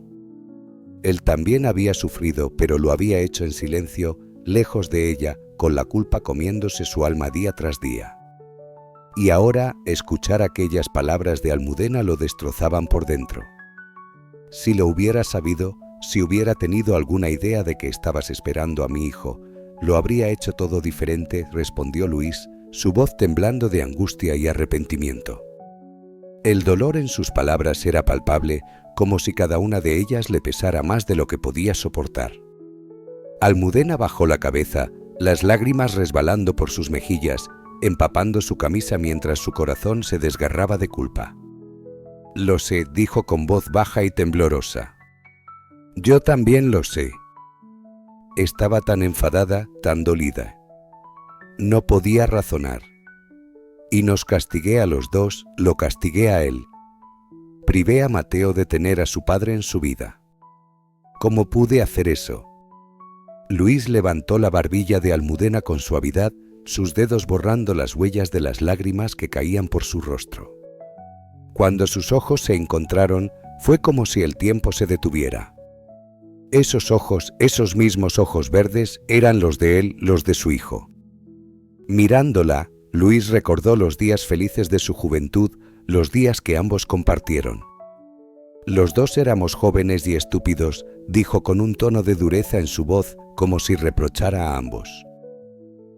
Él también había sufrido, pero lo había hecho en silencio, lejos de ella, con la culpa comiéndose su alma día tras día. Y ahora, escuchar aquellas palabras de Almudena lo destrozaban por dentro. Si lo hubiera sabido, si hubiera tenido alguna idea de que estabas esperando a mi hijo, lo habría hecho todo diferente, respondió Luis, su voz temblando de angustia y arrepentimiento. El dolor en sus palabras era palpable, como si cada una de ellas le pesara más de lo que podía soportar. Almudena bajó la cabeza, las lágrimas resbalando por sus mejillas, empapando su camisa mientras su corazón se desgarraba de culpa. Lo sé, dijo con voz baja y temblorosa. Yo también lo sé. Estaba tan enfadada, tan dolida. No podía razonar. Y nos castigué a los dos, lo castigué a él. Privé a Mateo de tener a su padre en su vida. ¿Cómo pude hacer eso? Luis levantó la barbilla de Almudena con suavidad, sus dedos borrando las huellas de las lágrimas que caían por su rostro. Cuando sus ojos se encontraron, fue como si el tiempo se detuviera. Esos ojos, esos mismos ojos verdes, eran los de él, los de su hijo. Mirándola, Luis recordó los días felices de su juventud, los días que ambos compartieron. Los dos éramos jóvenes y estúpidos, dijo con un tono de dureza en su voz, como si reprochara a ambos.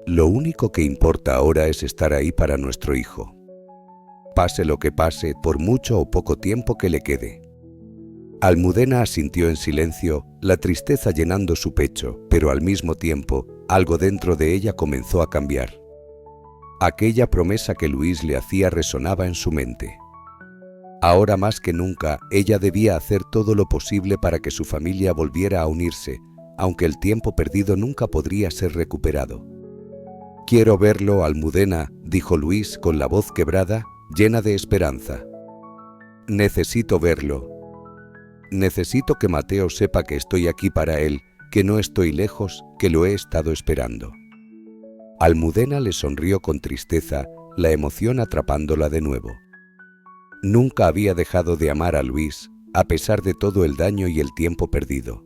Lo único que importa ahora es estar ahí para nuestro hijo. Pase lo que pase, por mucho o poco tiempo que le quede. Almudena asintió en silencio, la tristeza llenando su pecho, pero al mismo tiempo, algo dentro de ella comenzó a cambiar. Aquella promesa que Luis le hacía resonaba en su mente. Ahora más que nunca, ella debía hacer todo lo posible para que su familia volviera a unirse, aunque el tiempo perdido nunca podría ser recuperado. Quiero verlo, Almudena, dijo Luis con la voz quebrada, llena de esperanza. Necesito verlo. Necesito que Mateo sepa que estoy aquí para él, que no estoy lejos, que lo he estado esperando. Almudena le sonrió con tristeza, la emoción atrapándola de nuevo. Nunca había dejado de amar a Luis, a pesar de todo el daño y el tiempo perdido.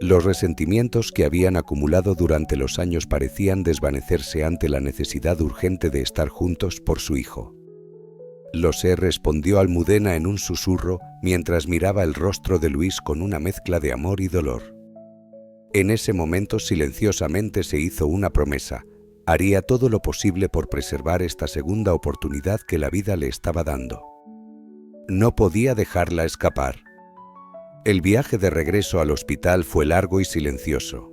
Los resentimientos que habían acumulado durante los años parecían desvanecerse ante la necesidad urgente de estar juntos por su hijo. Lo sé, respondió Almudena en un susurro, mientras miraba el rostro de Luis con una mezcla de amor y dolor. En ese momento silenciosamente se hizo una promesa. Haría todo lo posible por preservar esta segunda oportunidad que la vida le estaba dando. No podía dejarla escapar. El viaje de regreso al hospital fue largo y silencioso.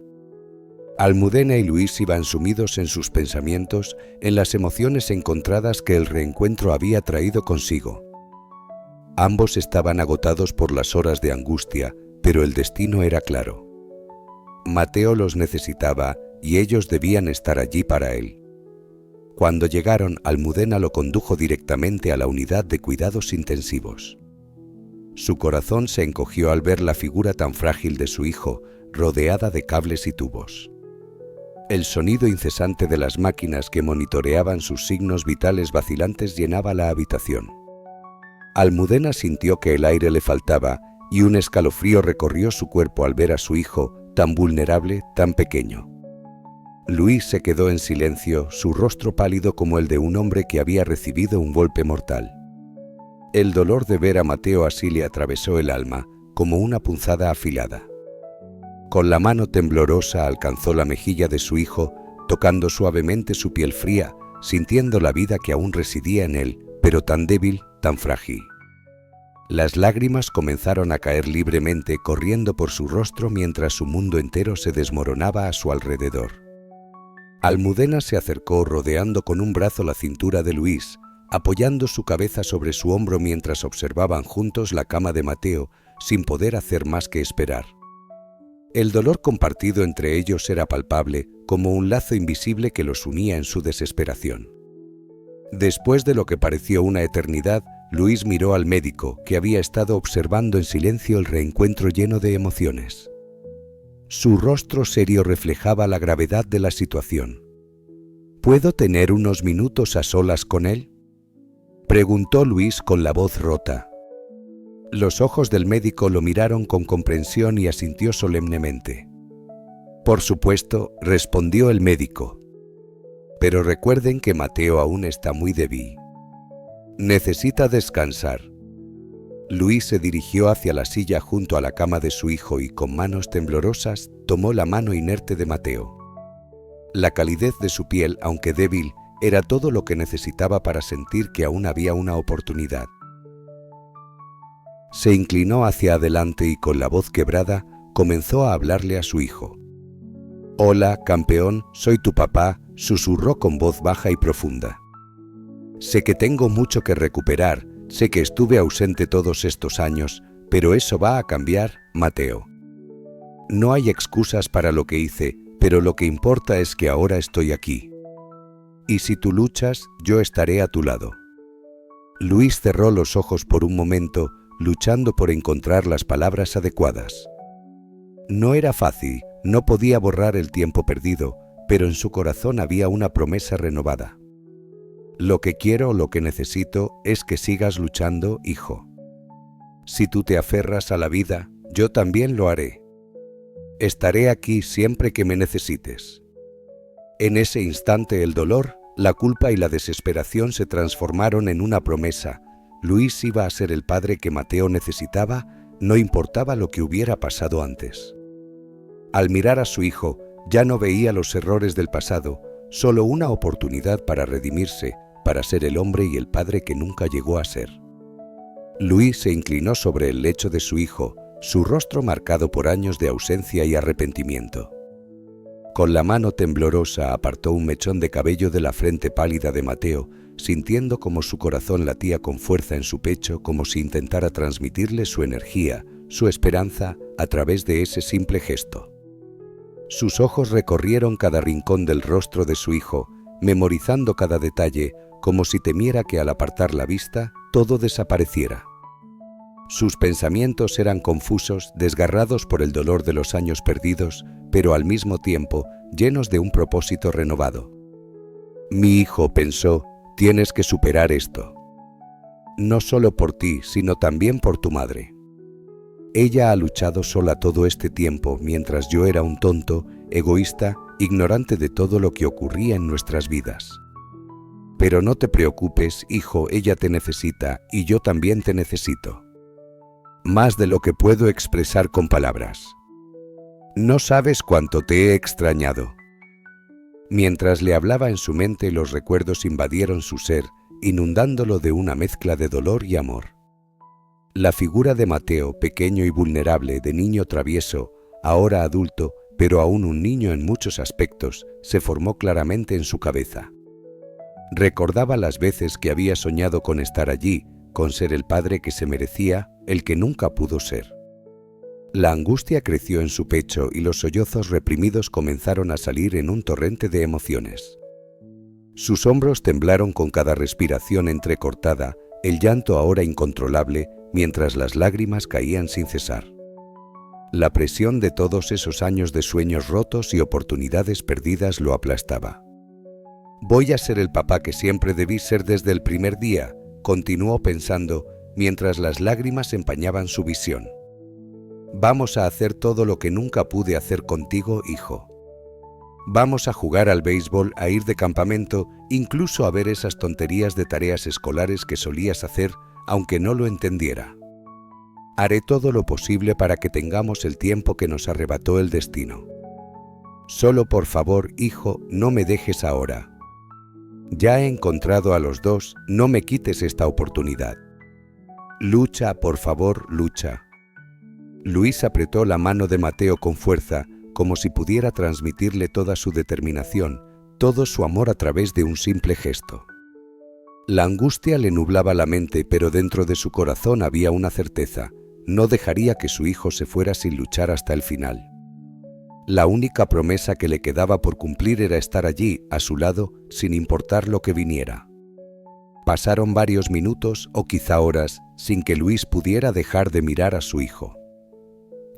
Almudena y Luis iban sumidos en sus pensamientos, en las emociones encontradas que el reencuentro había traído consigo. Ambos estaban agotados por las horas de angustia, pero el destino era claro. Mateo los necesitaba y ellos debían estar allí para él. Cuando llegaron, Almudena lo condujo directamente a la unidad de cuidados intensivos. Su corazón se encogió al ver la figura tan frágil de su hijo, rodeada de cables y tubos. El sonido incesante de las máquinas que monitoreaban sus signos vitales vacilantes llenaba la habitación. Almudena sintió que el aire le faltaba y un escalofrío recorrió su cuerpo al ver a su hijo, tan vulnerable, tan pequeño. Luis se quedó en silencio, su rostro pálido como el de un hombre que había recibido un golpe mortal. El dolor de ver a Mateo así le atravesó el alma, como una punzada afilada. Con la mano temblorosa alcanzó la mejilla de su hijo, tocando suavemente su piel fría, sintiendo la vida que aún residía en él, pero tan débil, tan frágil. Las lágrimas comenzaron a caer libremente, corriendo por su rostro mientras su mundo entero se desmoronaba a su alrededor. Almudena se acercó rodeando con un brazo la cintura de Luis, apoyando su cabeza sobre su hombro mientras observaban juntos la cama de Mateo, sin poder hacer más que esperar. El dolor compartido entre ellos era palpable, como un lazo invisible que los unía en su desesperación. Después de lo que pareció una eternidad, Luis miró al médico, que había estado observando en silencio el reencuentro lleno de emociones. Su rostro serio reflejaba la gravedad de la situación. ¿Puedo tener unos minutos a solas con él?, preguntó Luis con la voz rota. Los ojos del médico lo miraron con comprensión y asintió solemnemente. Por supuesto, respondió el médico. Pero recuerden que Mateo aún está muy débil. Necesita descansar. Luis se dirigió hacia la silla junto a la cama de su hijo y con manos temblorosas tomó la mano inerte de Mateo. La calidez de su piel, aunque débil, era todo lo que necesitaba para sentir que aún había una oportunidad. Se inclinó hacia adelante y con la voz quebrada comenzó a hablarle a su hijo. «Hola, campeón, soy tu papá», susurró con voz baja y profunda. «Sé que tengo mucho que recuperar, sé que estuve ausente todos estos años, pero eso va a cambiar, Mateo. No hay excusas para lo que hice, pero lo que importa es que ahora estoy aquí. Y si tú luchas, yo estaré a tu lado». Luis cerró los ojos por un momento, luchando por encontrar las palabras adecuadas. No era fácil, no podía borrar el tiempo perdido, pero en su corazón había una promesa renovada. «Lo que quiero, lo que necesito, es que sigas luchando, hijo. Si tú te aferras a la vida, yo también lo haré. Estaré aquí siempre que me necesites». En ese instante el dolor, la culpa y la desesperación se transformaron en una promesa. Luis iba a ser el padre que Mateo necesitaba, no importaba lo que hubiera pasado antes. Al mirar a su hijo, ya no veía los errores del pasado, solo una oportunidad para redimirse, para ser el hombre y el padre que nunca llegó a ser. Luis se inclinó sobre el lecho de su hijo, su rostro marcado por años de ausencia y arrepentimiento. Con la mano temblorosa apartó un mechón de cabello de la frente pálida de Mateo, sintiendo como su corazón latía con fuerza en su pecho, como si intentara transmitirle su energía, su esperanza, a través de ese simple gesto. Sus ojos recorrieron cada rincón del rostro de su hijo, memorizando cada detalle, como si temiera que al apartar la vista, todo desapareciera. Sus pensamientos eran confusos, desgarrados por el dolor de los años perdidos, pero al mismo tiempo llenos de un propósito renovado. «Mi hijo», pensó, «tienes que superar esto. No solo por ti, sino también por tu madre. Ella ha luchado sola todo este tiempo mientras yo era un tonto, egoísta, ignorante de todo lo que ocurría en nuestras vidas. Pero no te preocupes, hijo, ella te necesita y yo también te necesito. Más de lo que puedo expresar con palabras. No sabes cuánto te he extrañado». Mientras le hablaba en su mente, los recuerdos invadieron su ser, inundándolo de una mezcla de dolor y amor. La figura de Mateo, pequeño y vulnerable, de niño travieso, ahora adulto, pero aún un niño en muchos aspectos, se formó claramente en su cabeza. Recordaba las veces que había soñado con estar allí, con ser el padre que se merecía, el que nunca pudo ser. La angustia creció en su pecho y los sollozos reprimidos comenzaron a salir en un torrente de emociones. Sus hombros temblaron con cada respiración entrecortada, el llanto ahora incontrolable, mientras las lágrimas caían sin cesar. La presión de todos esos años de sueños rotos y oportunidades perdidas lo aplastaba. «Voy a ser el papá que siempre debí ser desde el primer día», continuó pensando, mientras las lágrimas empañaban su visión. «Vamos a hacer todo lo que nunca pude hacer contigo, hijo. Vamos a jugar al béisbol, a ir de campamento, incluso a ver esas tonterías de tareas escolares que solías hacer, aunque no lo entendiera. Haré todo lo posible para que tengamos el tiempo que nos arrebató el destino. Solo por favor, hijo, no me dejes ahora. Ya he encontrado a los dos, no me quites esta oportunidad. Lucha, por favor, lucha». Luis apretó la mano de Mateo con fuerza, como si pudiera transmitirle toda su determinación, todo su amor a través de un simple gesto. La angustia le nublaba la mente, pero dentro de su corazón había una certeza: no dejaría que su hijo se fuera sin luchar hasta el final. La única promesa que le quedaba por cumplir era estar allí, a su lado, sin importar lo que viniera. Pasaron varios minutos, o quizá horas, sin que Luis pudiera dejar de mirar a su hijo.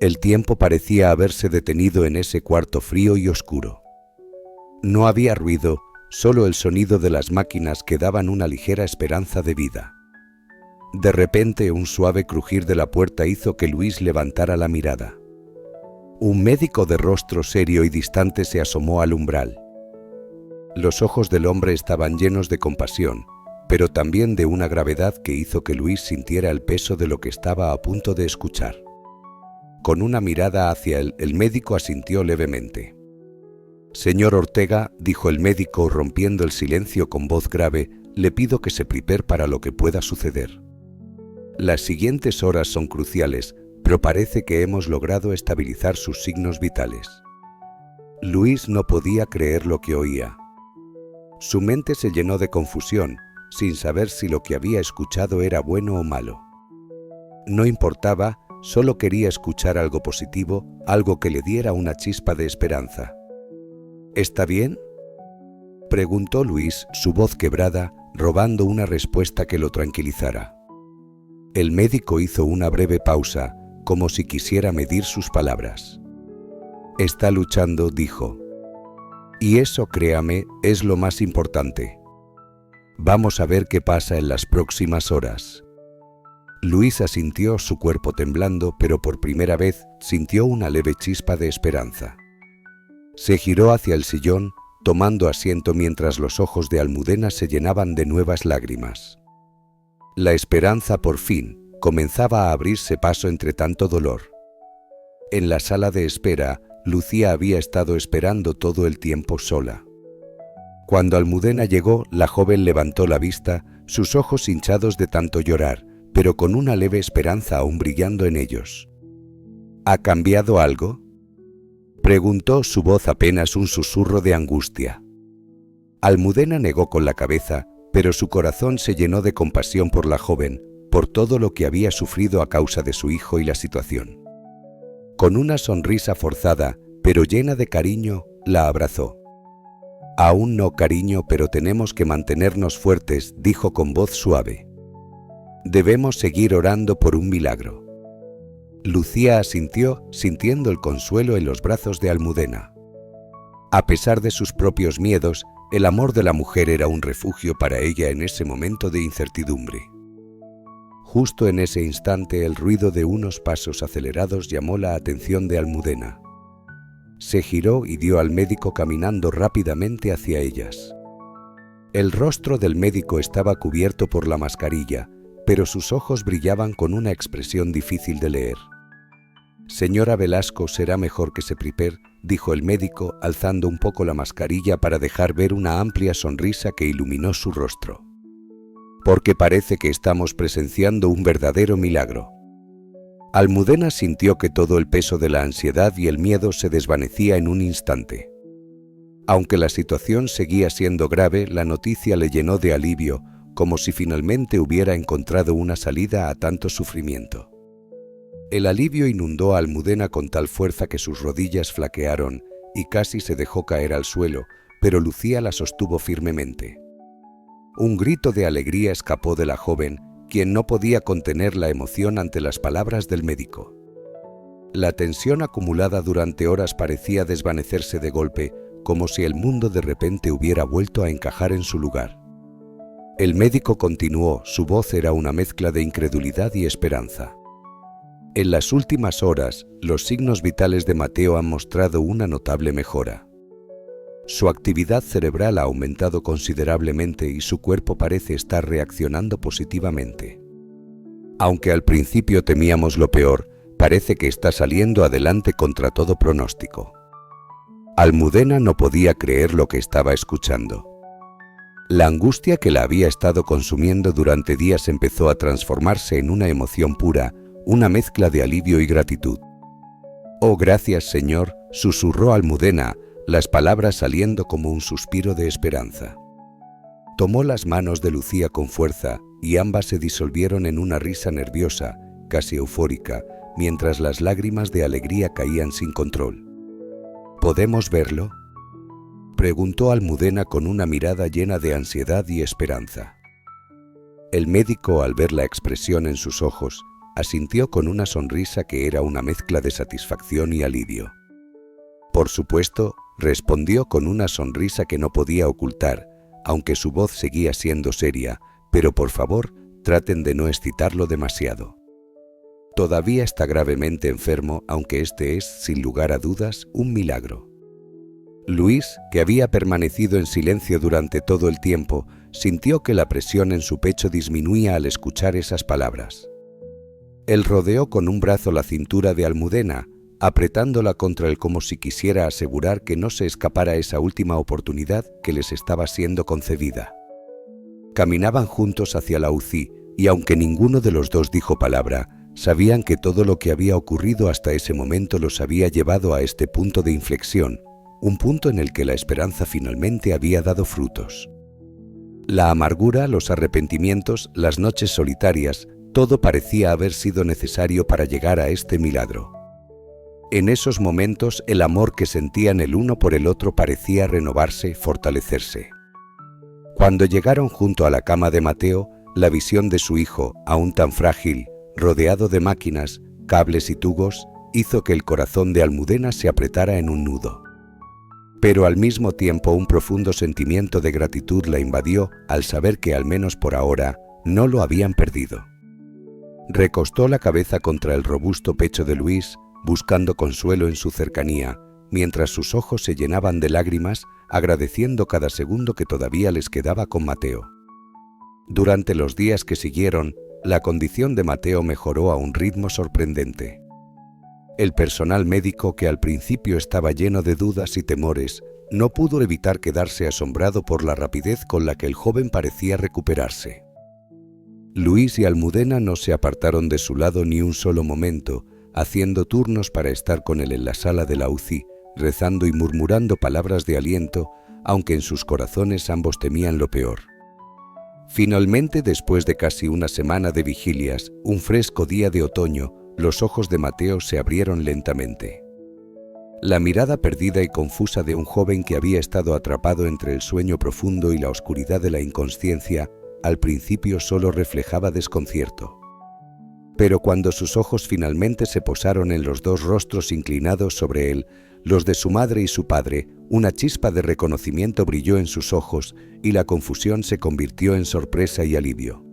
El tiempo parecía haberse detenido en ese cuarto frío y oscuro. No había ruido, solo el sonido de las máquinas que daban una ligera esperanza de vida. De repente, un suave crujir de la puerta hizo que Luis levantara la mirada. Un médico de rostro serio y distante se asomó al umbral. Los ojos del hombre estaban llenos de compasión, pero también de una gravedad que hizo que Luis sintiera el peso de lo que estaba a punto de escuchar. Con una mirada hacia él, el médico asintió levemente. «Señor Ortega», dijo el médico rompiendo el silencio con voz grave, «le pido que se prepare para lo que pueda suceder. Las siguientes horas son cruciales, pero parece que hemos logrado estabilizar sus signos vitales». Luis no podía creer lo que oía. Su mente se llenó de confusión, sin saber si lo que había escuchado era bueno o malo. No importaba, solo quería escuchar algo positivo, algo que le diera una chispa de esperanza. «¿Está bien?», preguntó Luis, su voz quebrada, robando una respuesta que lo tranquilizara. El médico hizo una breve pausa, como si quisiera medir sus palabras. «Está luchando», dijo. «Y eso, créame, es lo más importante. Vamos a ver qué pasa en las próximas horas». Luis asintió, su cuerpo temblando, pero por primera vez sintió una leve chispa de esperanza. Se giró hacia el sillón, tomando asiento mientras los ojos de Almudena se llenaban de nuevas lágrimas. La esperanza, por fin, comenzaba a abrirse paso entre tanto dolor. En la sala de espera, Lucía había estado esperando todo el tiempo sola. Cuando Almudena llegó, la joven levantó la vista, sus ojos hinchados de tanto llorar, pero con una leve esperanza aún brillando en ellos. «¿Ha cambiado algo?», preguntó, su voz apenas un susurro de angustia. Almudena negó con la cabeza, pero su corazón se llenó de compasión por la joven, por todo lo que había sufrido a causa de su hijo y la situación. Con una sonrisa forzada, pero llena de cariño, la abrazó. «Aún no, cariño, pero tenemos que mantenernos fuertes», dijo con voz suave. «Debemos seguir orando por un milagro». Lucía asintió, sintiendo el consuelo en los brazos de Almudena. A pesar de sus propios miedos, el amor de la mujer era un refugio para ella en ese momento de incertidumbre. Justo en ese instante, el ruido de unos pasos acelerados llamó la atención de Almudena. Se giró y vio al médico caminando rápidamente hacia ellas. El rostro del médico estaba cubierto por la mascarilla, pero sus ojos brillaban con una expresión difícil de leer. «Señora Velasco, será mejor que se prepare», dijo el médico, alzando un poco la mascarilla para dejar ver una amplia sonrisa que iluminó su rostro. «Porque parece que estamos presenciando un verdadero milagro». Almudena sintió que todo el peso de la ansiedad y el miedo se desvanecía en un instante. Aunque la situación seguía siendo grave, la noticia le llenó de alivio, como si finalmente hubiera encontrado una salida a tanto sufrimiento. El alivio inundó a Almudena con tal fuerza que sus rodillas flaquearon y casi se dejó caer al suelo, pero Lucía la sostuvo firmemente. Un grito de alegría escapó de la joven, quien no podía contener la emoción ante las palabras del médico. La tensión acumulada durante horas parecía desvanecerse de golpe, como si el mundo de repente hubiera vuelto a encajar en su lugar. El médico continuó, su voz era una mezcla de incredulidad y esperanza. En las últimas horas, los signos vitales de Mateo han mostrado una notable mejora. Su actividad cerebral ha aumentado considerablemente y su cuerpo parece estar reaccionando positivamente. Aunque al principio temíamos lo peor, parece que está saliendo adelante contra todo pronóstico. Almudena no podía creer lo que estaba escuchando. La angustia que la había estado consumiendo durante días empezó a transformarse en una emoción pura, una mezcla de alivio y gratitud. «Oh, gracias, Señor», susurró Almudena, las palabras saliendo como un suspiro de esperanza. Tomó las manos de Lucía con fuerza y ambas se disolvieron en una risa nerviosa, casi eufórica, mientras las lágrimas de alegría caían sin control. «¿Podemos verlo?», preguntó Almudena con una mirada llena de ansiedad y esperanza. El médico, al ver la expresión en sus ojos, asintió con una sonrisa que era una mezcla de satisfacción y alivio. «Por supuesto», respondió con una sonrisa que no podía ocultar, aunque su voz seguía siendo seria, «pero por favor, traten de no excitarlo demasiado. Todavía está gravemente enfermo, aunque este es, sin lugar a dudas, un milagro». Luis, que había permanecido en silencio durante todo el tiempo, sintió que la presión en su pecho disminuía al escuchar esas palabras. Él rodeó con un brazo la cintura de Almudena, apretándola contra él como si quisiera asegurar que no se escapara esa última oportunidad que les estaba siendo concedida. Caminaban juntos hacia la UCI y aunque ninguno de los dos dijo palabra, sabían que todo lo que había ocurrido hasta ese momento los había llevado a este punto de inflexión, un punto en el que la esperanza finalmente había dado frutos. La amargura, los arrepentimientos, las noches solitarias, todo parecía haber sido necesario para llegar a este milagro. En esos momentos el amor que sentían el uno por el otro parecía renovarse, fortalecerse. Cuando llegaron junto a la cama de Mateo, la visión de su hijo, aún tan frágil, rodeado de máquinas, cables y tubos, hizo que el corazón de Almudena se apretara en un nudo. Pero al mismo tiempo un profundo sentimiento de gratitud la invadió al saber que al menos por ahora no lo habían perdido. Recostó la cabeza contra el robusto pecho de Luis, buscando consuelo en su cercanía, mientras sus ojos se llenaban de lágrimas, agradeciendo cada segundo que todavía les quedaba con Mateo. Durante los días que siguieron, la condición de Mateo mejoró a un ritmo sorprendente. El personal médico, que al principio estaba lleno de dudas y temores, no pudo evitar quedarse asombrado por la rapidez con la que el joven parecía recuperarse. Luis y Almudena no se apartaron de su lado ni un solo momento, haciendo turnos para estar con él en la sala de la UCI, rezando y murmurando palabras de aliento, aunque en sus corazones ambos temían lo peor. Finalmente, después de casi una semana de vigilias, un fresco día de otoño, los ojos de Mateo se abrieron lentamente. La mirada perdida y confusa de un joven que había estado atrapado entre el sueño profundo y la oscuridad de la inconsciencia, al principio solo reflejaba desconcierto. Pero cuando sus ojos finalmente se posaron en los dos rostros inclinados sobre él, los de su madre y su padre, una chispa de reconocimiento brilló en sus ojos y la confusión se convirtió en sorpresa y alivio.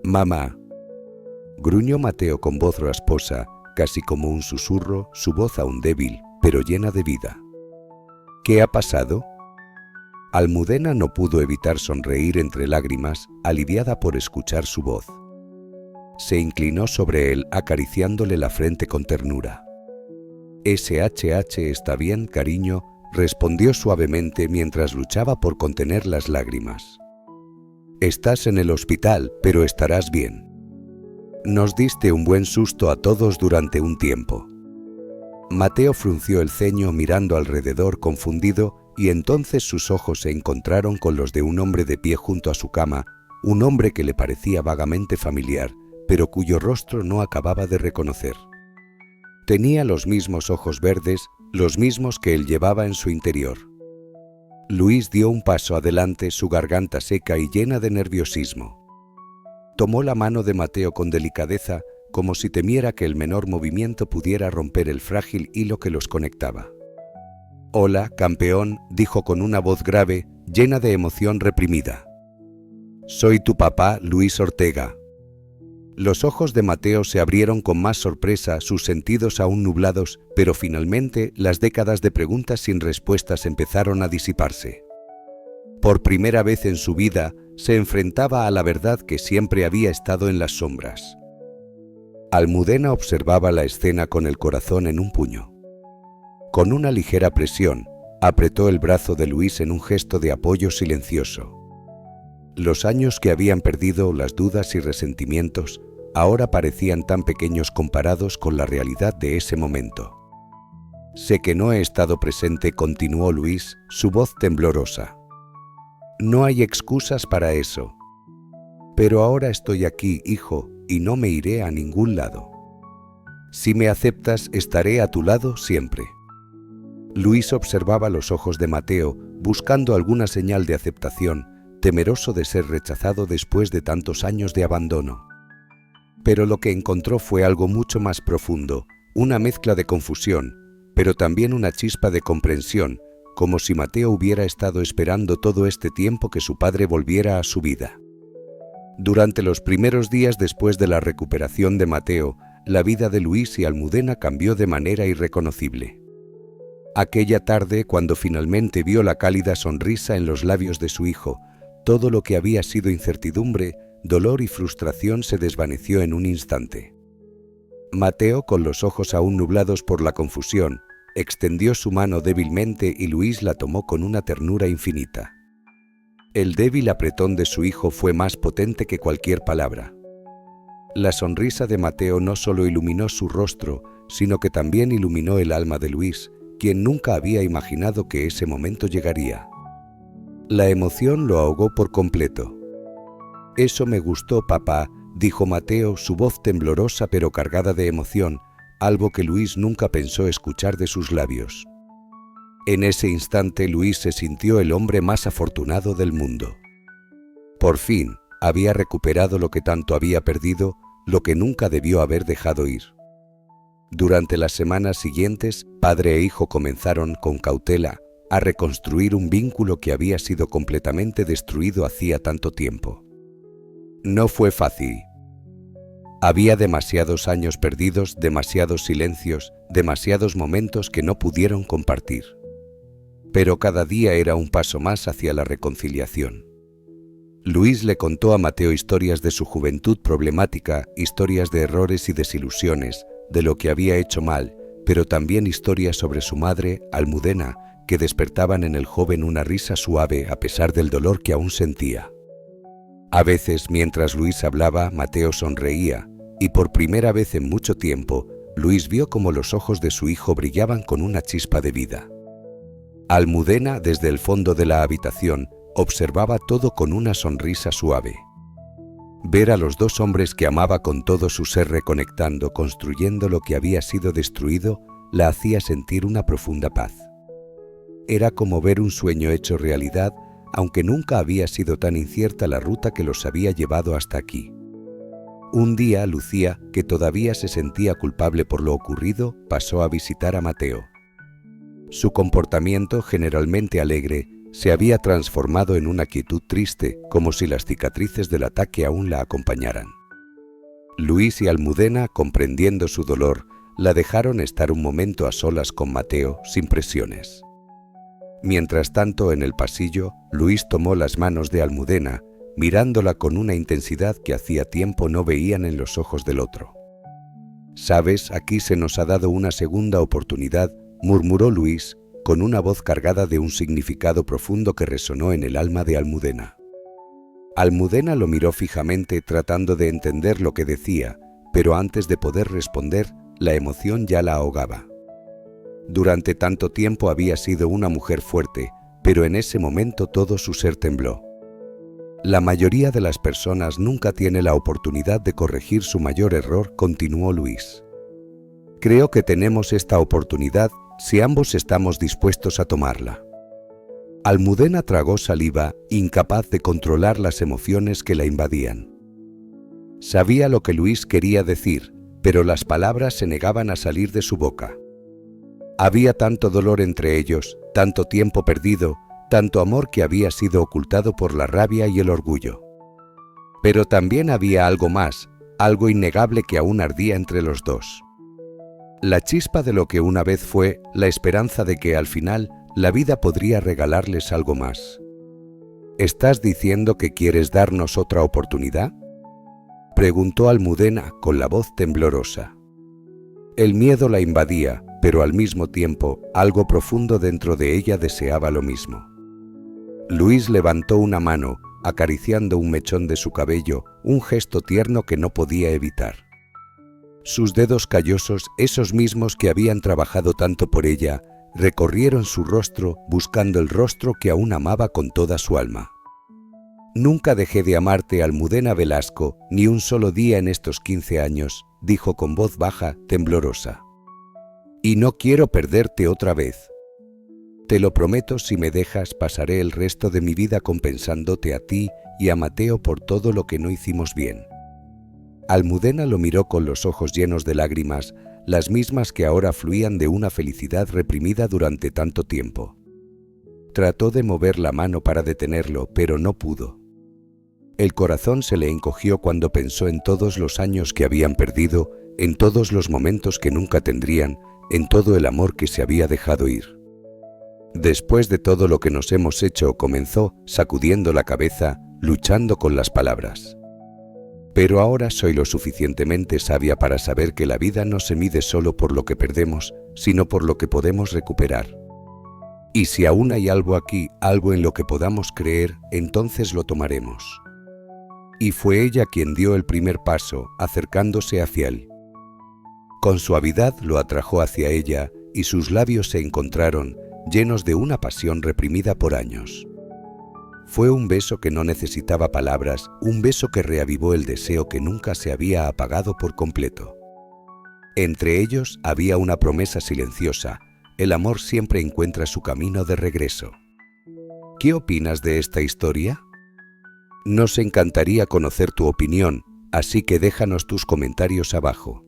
«Mamá», gruñó Mateo con voz rasposa, casi como un susurro, su voz aún débil, pero llena de vida. «¿Qué ha pasado?». Almudena no pudo evitar sonreír entre lágrimas, aliviada por escuchar su voz. Se inclinó sobre él, acariciándole la frente con ternura. «SHH está bien, cariño», respondió suavemente mientras luchaba por contener las lágrimas. «Estás en el hospital, pero estarás bien. Nos diste un buen susto a todos durante un tiempo». Mateo frunció el ceño mirando alrededor confundido y entonces sus ojos se encontraron con los de un hombre de pie junto a su cama, un hombre que le parecía vagamente familiar, pero cuyo rostro no acababa de reconocer. Tenía los mismos ojos verdes, los mismos que él llevaba en su interior. Luis dio un paso adelante, su garganta seca y llena de nerviosismo. Tomó la mano de Mateo con delicadeza, como si temiera que el menor movimiento pudiera romper el frágil hilo que los conectaba. «Hola, campeón», dijo con una voz grave, llena de emoción reprimida. «Soy tu papá, Luis Ortega». Los ojos de Mateo se abrieron con más sorpresa, sus sentidos aún nublados, pero finalmente las décadas de preguntas sin respuestas empezaron a disiparse. Por primera vez en su vida, se enfrentaba a la verdad que siempre había estado en las sombras. Almudena observaba la escena con el corazón en un puño. Con una ligera presión, apretó el brazo de Luis en un gesto de apoyo silencioso. Los años que habían perdido, las dudas y resentimientos, ahora parecían tan pequeños comparados con la realidad de ese momento. «Sé que no he estado presente», continuó Luis, su voz temblorosa. «No hay excusas para eso. Pero ahora estoy aquí, hijo, y no me iré a ningún lado. Si me aceptas, estaré a tu lado siempre». Luis observaba los ojos de Mateo, buscando alguna señal de aceptación, temeroso de ser rechazado después de tantos años de abandono. Pero lo que encontró fue algo mucho más profundo, una mezcla de confusión, pero también una chispa de comprensión, como si Mateo hubiera estado esperando todo este tiempo que su padre volviera a su vida. Durante los primeros días después de la recuperación de Mateo, la vida de Luis y Almudena cambió de manera irreconocible. Aquella tarde, cuando finalmente vio la cálida sonrisa en los labios de su hijo, todo lo que había sido incertidumbre, dolor y frustración se desvaneció en un instante. Mateo, con los ojos aún nublados por la confusión, extendió su mano débilmente y Luis la tomó con una ternura infinita. El débil apretón de su hijo fue más potente que cualquier palabra. La sonrisa de Mateo no solo iluminó su rostro, sino que también iluminó el alma de Luis, quien nunca había imaginado que ese momento llegaría. La emoción lo ahogó por completo. «Eso me gustó, papá», dijo Mateo, su voz temblorosa pero cargada de emoción, algo que Luis nunca pensó escuchar de sus labios. En ese instante Luis se sintió el hombre más afortunado del mundo. Por fin, había recuperado lo que tanto había perdido, lo que nunca debió haber dejado ir. Durante las semanas siguientes, padre e hijo comenzaron, con cautela, a reconstruir un vínculo que había sido completamente destruido hacía tanto tiempo. No fue fácil. Había demasiados años perdidos, demasiados silencios, demasiados momentos que no pudieron compartir. Pero cada día era un paso más hacia la reconciliación. Luis le contó a Mateo historias de su juventud problemática, historias de errores y desilusiones, de lo que había hecho mal, pero también historias sobre su madre, Almudena, que despertaban en el joven una risa suave a pesar del dolor que aún sentía. A veces, mientras Luis hablaba, Mateo sonreía, y por primera vez en mucho tiempo, Luis vio cómo los ojos de su hijo brillaban con una chispa de vida. Almudena, desde el fondo de la habitación, observaba todo con una sonrisa suave. Ver a los dos hombres que amaba con todo su ser reconectando, construyendo lo que había sido destruido, la hacía sentir una profunda paz. Era como ver un sueño hecho realidad, aunque nunca había sido tan incierta la ruta que los había llevado hasta aquí. Un día, Lucía, que todavía se sentía culpable por lo ocurrido, pasó a visitar a Mateo. Su comportamiento, generalmente alegre, se había transformado en una quietud triste, como si las cicatrices del ataque aún la acompañaran. Luis y Almudena, comprendiendo su dolor, la dejaron estar un momento a solas con Mateo, sin presiones. Mientras tanto, en el pasillo, Luis tomó las manos de Almudena, mirándola con una intensidad que hacía tiempo no veían en los ojos del otro. «Sabes, aquí se nos ha dado una segunda oportunidad», murmuró Luis, con una voz cargada de un significado profundo que resonó en el alma de Almudena. Almudena lo miró fijamente tratando de entender lo que decía, pero antes de poder responder, la emoción ya la ahogaba. Durante tanto tiempo había sido una mujer fuerte, pero en ese momento todo su ser tembló. La mayoría de las personas nunca tiene la oportunidad de corregir su mayor error, continuó Luis. Creo que tenemos esta oportunidad si ambos estamos dispuestos a tomarla. Almudena tragó saliva, incapaz de controlar las emociones que la invadían. Sabía lo que Luis quería decir, pero las palabras se negaban a salir de su boca. Había tanto dolor entre ellos, tanto tiempo perdido, tanto amor que había sido ocultado por la rabia y el orgullo. Pero también había algo más, algo innegable que aún ardía entre los dos. La chispa de lo que una vez fue, la esperanza de que al final la vida podría regalarles algo más. ¿Estás diciendo que quieres darnos otra oportunidad?, preguntó Almudena con la voz temblorosa. El miedo la invadía, pero al mismo tiempo, algo profundo dentro de ella deseaba lo mismo. Luis levantó una mano, acariciando un mechón de su cabello, un gesto tierno que no podía evitar. Sus dedos callosos, esos mismos que habían trabajado tanto por ella, recorrieron su rostro buscando el rostro que aún amaba con toda su alma. Nunca dejé de amarte, Almudena Velasco, ni un solo día en estos 15 años, dijo con voz baja, temblorosa. Y no quiero perderte otra vez. Te lo prometo, si me dejas, pasaré el resto de mi vida compensándote a ti y a Mateo por todo lo que no hicimos bien. Almudena lo miró con los ojos llenos de lágrimas, las mismas que ahora fluían de una felicidad reprimida durante tanto tiempo. Trató de mover la mano para detenerlo, pero no pudo. El corazón se le encogió cuando pensó en todos los años que habían perdido, en todos los momentos que nunca tendrían, en todo el amor que se había dejado ir. Después de todo lo que nos hemos hecho, comenzó, sacudiendo la cabeza, luchando con las palabras. Pero ahora soy lo suficientemente sabia para saber que la vida no se mide solo por lo que perdemos, sino por lo que podemos recuperar. Y si aún hay algo aquí, algo en lo que podamos creer, entonces lo tomaremos. Y fue ella quien dio el primer paso, acercándose hacia él. Con suavidad lo atrajo hacia ella y sus labios se encontraron, llenos de una pasión reprimida por años. Fue un beso que no necesitaba palabras, un beso que reavivó el deseo que nunca se había apagado por completo. Entre ellos había una promesa silenciosa: el amor siempre encuentra su camino de regreso. ¿Qué opinas de esta historia? Nos encantaría conocer tu opinión, así que déjanos tus comentarios abajo.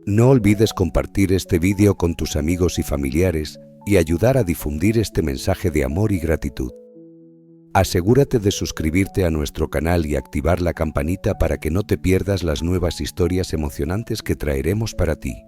No olvides compartir este vídeo con tus amigos y familiares y ayudar a difundir este mensaje de amor y gratitud. Asegúrate de suscribirte a nuestro canal y activar la campanita para que no te pierdas las nuevas historias emocionantes que traeremos para ti.